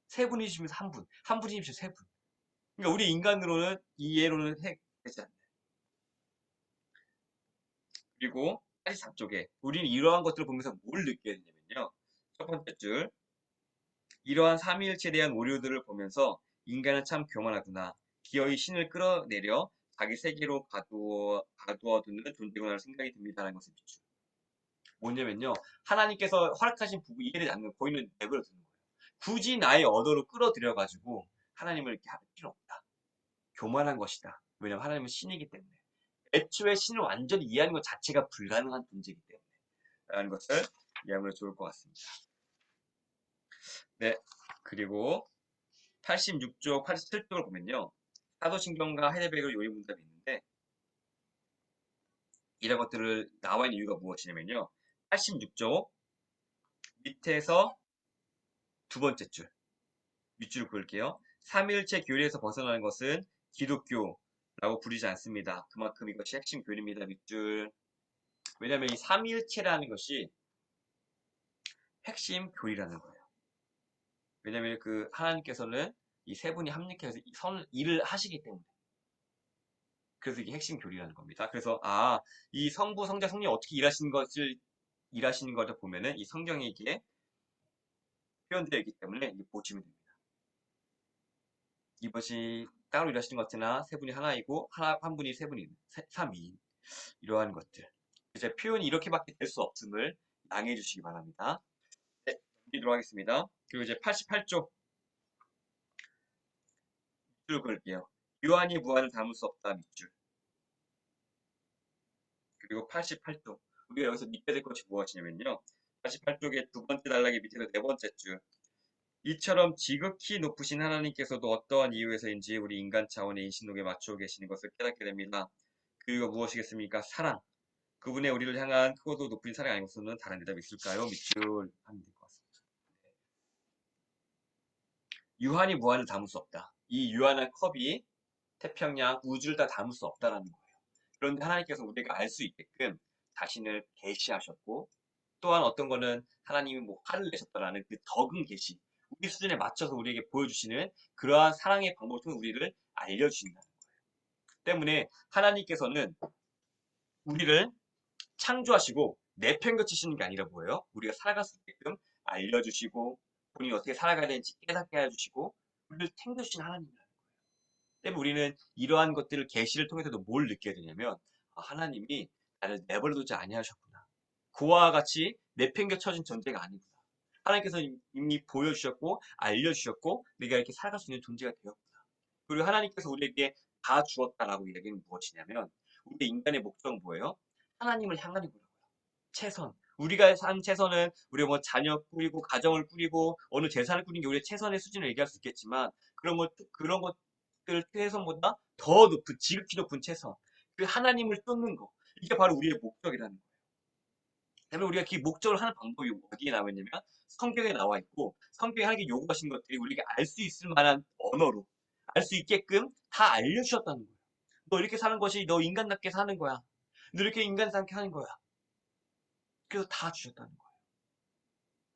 세 분이시면서 한 분. 한 분이시면서 세 분. 그러니까 우리 인간으로는 이해로는 되지 않나요. 그리고 84쪽에 우리는 이러한 것들을 보면서 뭘 느끼게 되냐면요. 첫 번째 줄. 이러한 삼위일체에 대한 오류들을 보면서 인간은 참 교만하구나. 기어이 신을 끌어내려 자기 세계로 가두어두는 존재구나라는 생각이 듭니다라는 것을 비추. 뭐냐면요. 하나님께서 허락하신 부분 이해되지 않는 보이는 내버려 두는 거예요. 굳이 나의 언어로 끌어들여가지고 하나님을 이렇게 할 필요 없다. 교만한 것이다. 왜냐하면 하나님은 신이기 때문에. 애초에 신을 완전히 이해하는 것 자체가 불가능한 존재이기 때문에. 라는 것을 이해하면 좋을 것 같습니다. 네. 그리고 86쪽, 87쪽을 보면요. 사도신경과 heidelberg 요인문답이 있는데 이런 것들을 나와 있는 이유가 무엇이냐면요. 86쪽 밑에서 두 번째 줄 밑줄을 그을게요. 삼위일체 교리에서 벗어나는 것은 기독교라고 부르지 않습니다. 그만큼 이것이 핵심 교리입니다. 밑줄. 왜냐하면 이 삼위일체라는 것이 핵심 교리라는 거예요. 왜냐하면 그 하나님께서는 이 세 분이 합력해서 일을 하시기 때문에. 그래서 이게 핵심 교리라는 겁니다. 그래서 이 성부, 성자, 성령이 어떻게 일하시는 것을 보면은 이 성경에 이게 표현되어 있기 때문에 이게 보시면 됩니다. 이것이 따로 일하시는 것 같으나 세 분이 하나이고 한 분이 세 분이 삼위인 이러한 것들. 이제 표현이 이렇게밖에 될 수 없음을 양해해 주시기 바랍니다. 네, 넘기도록 하겠습니다. 그리고 이제 88쪽 밑줄 그을게요. 유한이 무한을 담을 수 없다 밑줄. 그리고 88쪽 우리가 여기서 믿게 될 것이 무엇이냐면요. 88쪽의 두 번째 단락의 밑에서 네 번째 줄. 이처럼 지극히 높으신 하나님께서도 어떠한 이유에서인지 우리 인간 차원의 인신록에 맞추어 계시는 것을 깨닫게 됩니다. 그 이유가 무엇이겠습니까? 사랑. 그분의 우리를 향한 크고도 높은 사랑이 아니고서는 다른 대답이 있을까요? 밑줄 하면 될 것 같습니다. 유한이 무한을 담을 수 없다. 이 유한한 컵이 태평양 우주를 다 담을 수 없다라는 거예요. 그런데 하나님께서 우리가 알 수 있게끔 자신을 계시하셨고 또한 어떤 거는 하나님이 뭐 화를 내셨다라는 그 적은 계시 우리 수준에 맞춰서 우리에게 보여주시는 그러한 사랑의 방법을 통해 우리를 알려주신다는 거예요. 때문에 하나님께서는 우리를 창조하시고 내팽개치시는 게 아니라 뭐예요? 우리가 살아갈 수 있게끔 알려주시고 본인이 어떻게 살아가야 되는지 깨닫게 해주시고 우리를 챙겨주신 하나님이라는 거예요. 때문에 우리는 이러한 것들을 계시를 통해서도 뭘 느껴야 되냐면 하나님이 나를 내버려두지 아니하셨구나. 그와 같이 내팽개쳐진 존재가 아니구나. 하나님께서 이미 보여주셨고 알려주셨고 내가 이렇게 살아갈 수 있는 존재가 되었구나. 그리고 하나님께서 우리에게 다 주었다라고 얘기는 무엇이냐면 우리 인간의 목적은 뭐예요? 하나님을 향하는 거라고요. 최선. 우리가 산 최선은 우리가 뭐 자녀 꾸리고 가정을 꾸리고 어느 재산을 꾸리는 게 우리의 최선의 수준을 얘기할 수 있겠지만 그런 것들 최선보다 더 높은 지극히 높은 최선. 그 하나님을 쫓는 거. 이게 바로 우리의 목적이라는 거예요. 그다음에 우리가 그 목적을 하는 방법이 어디에 나와 있냐면 성경에 나와 있고 성경에 하나님께 요구하신 것들이 우리가 알 수 있을 만한 언어로 알 수 있게끔 다 알려주셨다는 거예요. 너 이렇게 사는 것이 너 인간답게 사는 거야. 너 이렇게 인간답게 하는 거야. 그래서 다 주셨다는 거예요.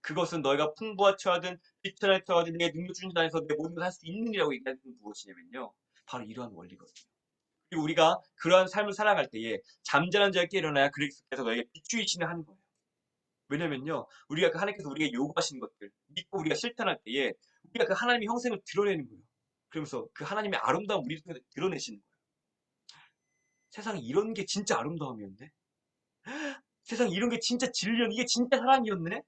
그것은 너희가 풍부와 처하든 비천에 처하든 내 능력 주신 자에서 내 모든 것을 할 수 있는 이라고 얘기하는 건 무엇이냐면요. 바로 이러한 원리거든요. 그리고 우리가 그러한 삶을 살아갈 때에 잠자는 자가 깨어나야 그리스도께서 너에게 비추이시는 하는 거예요. 왜냐면요. 우리가 그 하나님께서 우리에게 요구하시는 것들 믿고 우리가 실천할 때에 우리가 그 하나님의 형상을 드러내는 거예요. 그러면서 그 하나님의 아름다움 우리 속에서 드러내시는 거예요. 세상에 이런 게 진짜 아름다움이었네. 세상에 이런 게 진짜 진리였네. 이게 진짜 사랑이었네.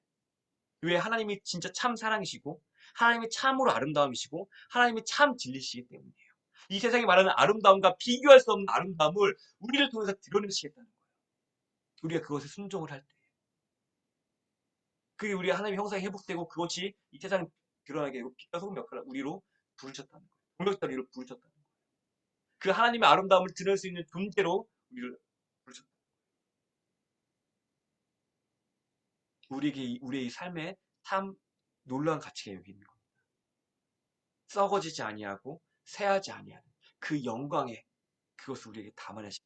왜 하나님이 진짜 참 사랑이시고 하나님이 참으로 아름다움이시고 하나님이 참 진리시기 때문이에요. 이 세상이 말하는 아름다움과 비교할 수 없는 아름다움을 우리를 통해서 드러내시겠다는 거예요. 우리가 그것에 순종을 할 때. 그게 우리 하나님의 형상이 회복되고 그것이 이 세상에 드러나게 되고 빛과 소금 역할을 우리로 부르셨다는 거예요. 동력자로 우리를 부르셨다는 거예요. 그 하나님의 아름다움을 드러낼 수 있는 존재로 우리를 부르셨다. 우리에게 우리의 이 삶에 참 놀라운 가치가 여기 있는 거예요. 썩어지지 아니하고 새하지 아니하는 그 영광에 그것을 우리에게 담아내시.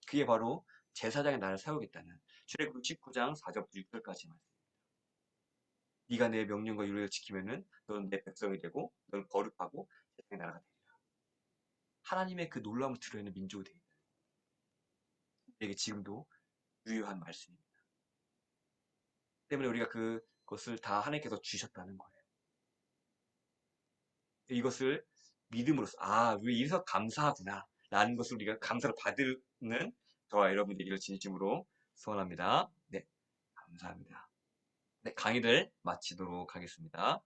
그게 바로 제사장의 나를 세우겠다는 출애굽기 19장 4절부터 6절까지 말씀. 네가 내 명령과 율례를 지키면은 너는 내 백성이 되고 너는 거룩하고 세상의 나라가 되리라. 하나님의 그 놀라움을 드러내는 민족이 되겠다. 우리에게 지금도 유효한 말씀입니다. 때문에 우리가 그것을 다 하나님께서 주셨다는 거예요. 이것을 믿음으로써 우리 이래서 감사하구나 라는 것을 우리가 감사를 받는 저와 여러분 되기를 진심으로 소원합니다. 네, 감사합니다. 네, 강의를 마치도록 하겠습니다.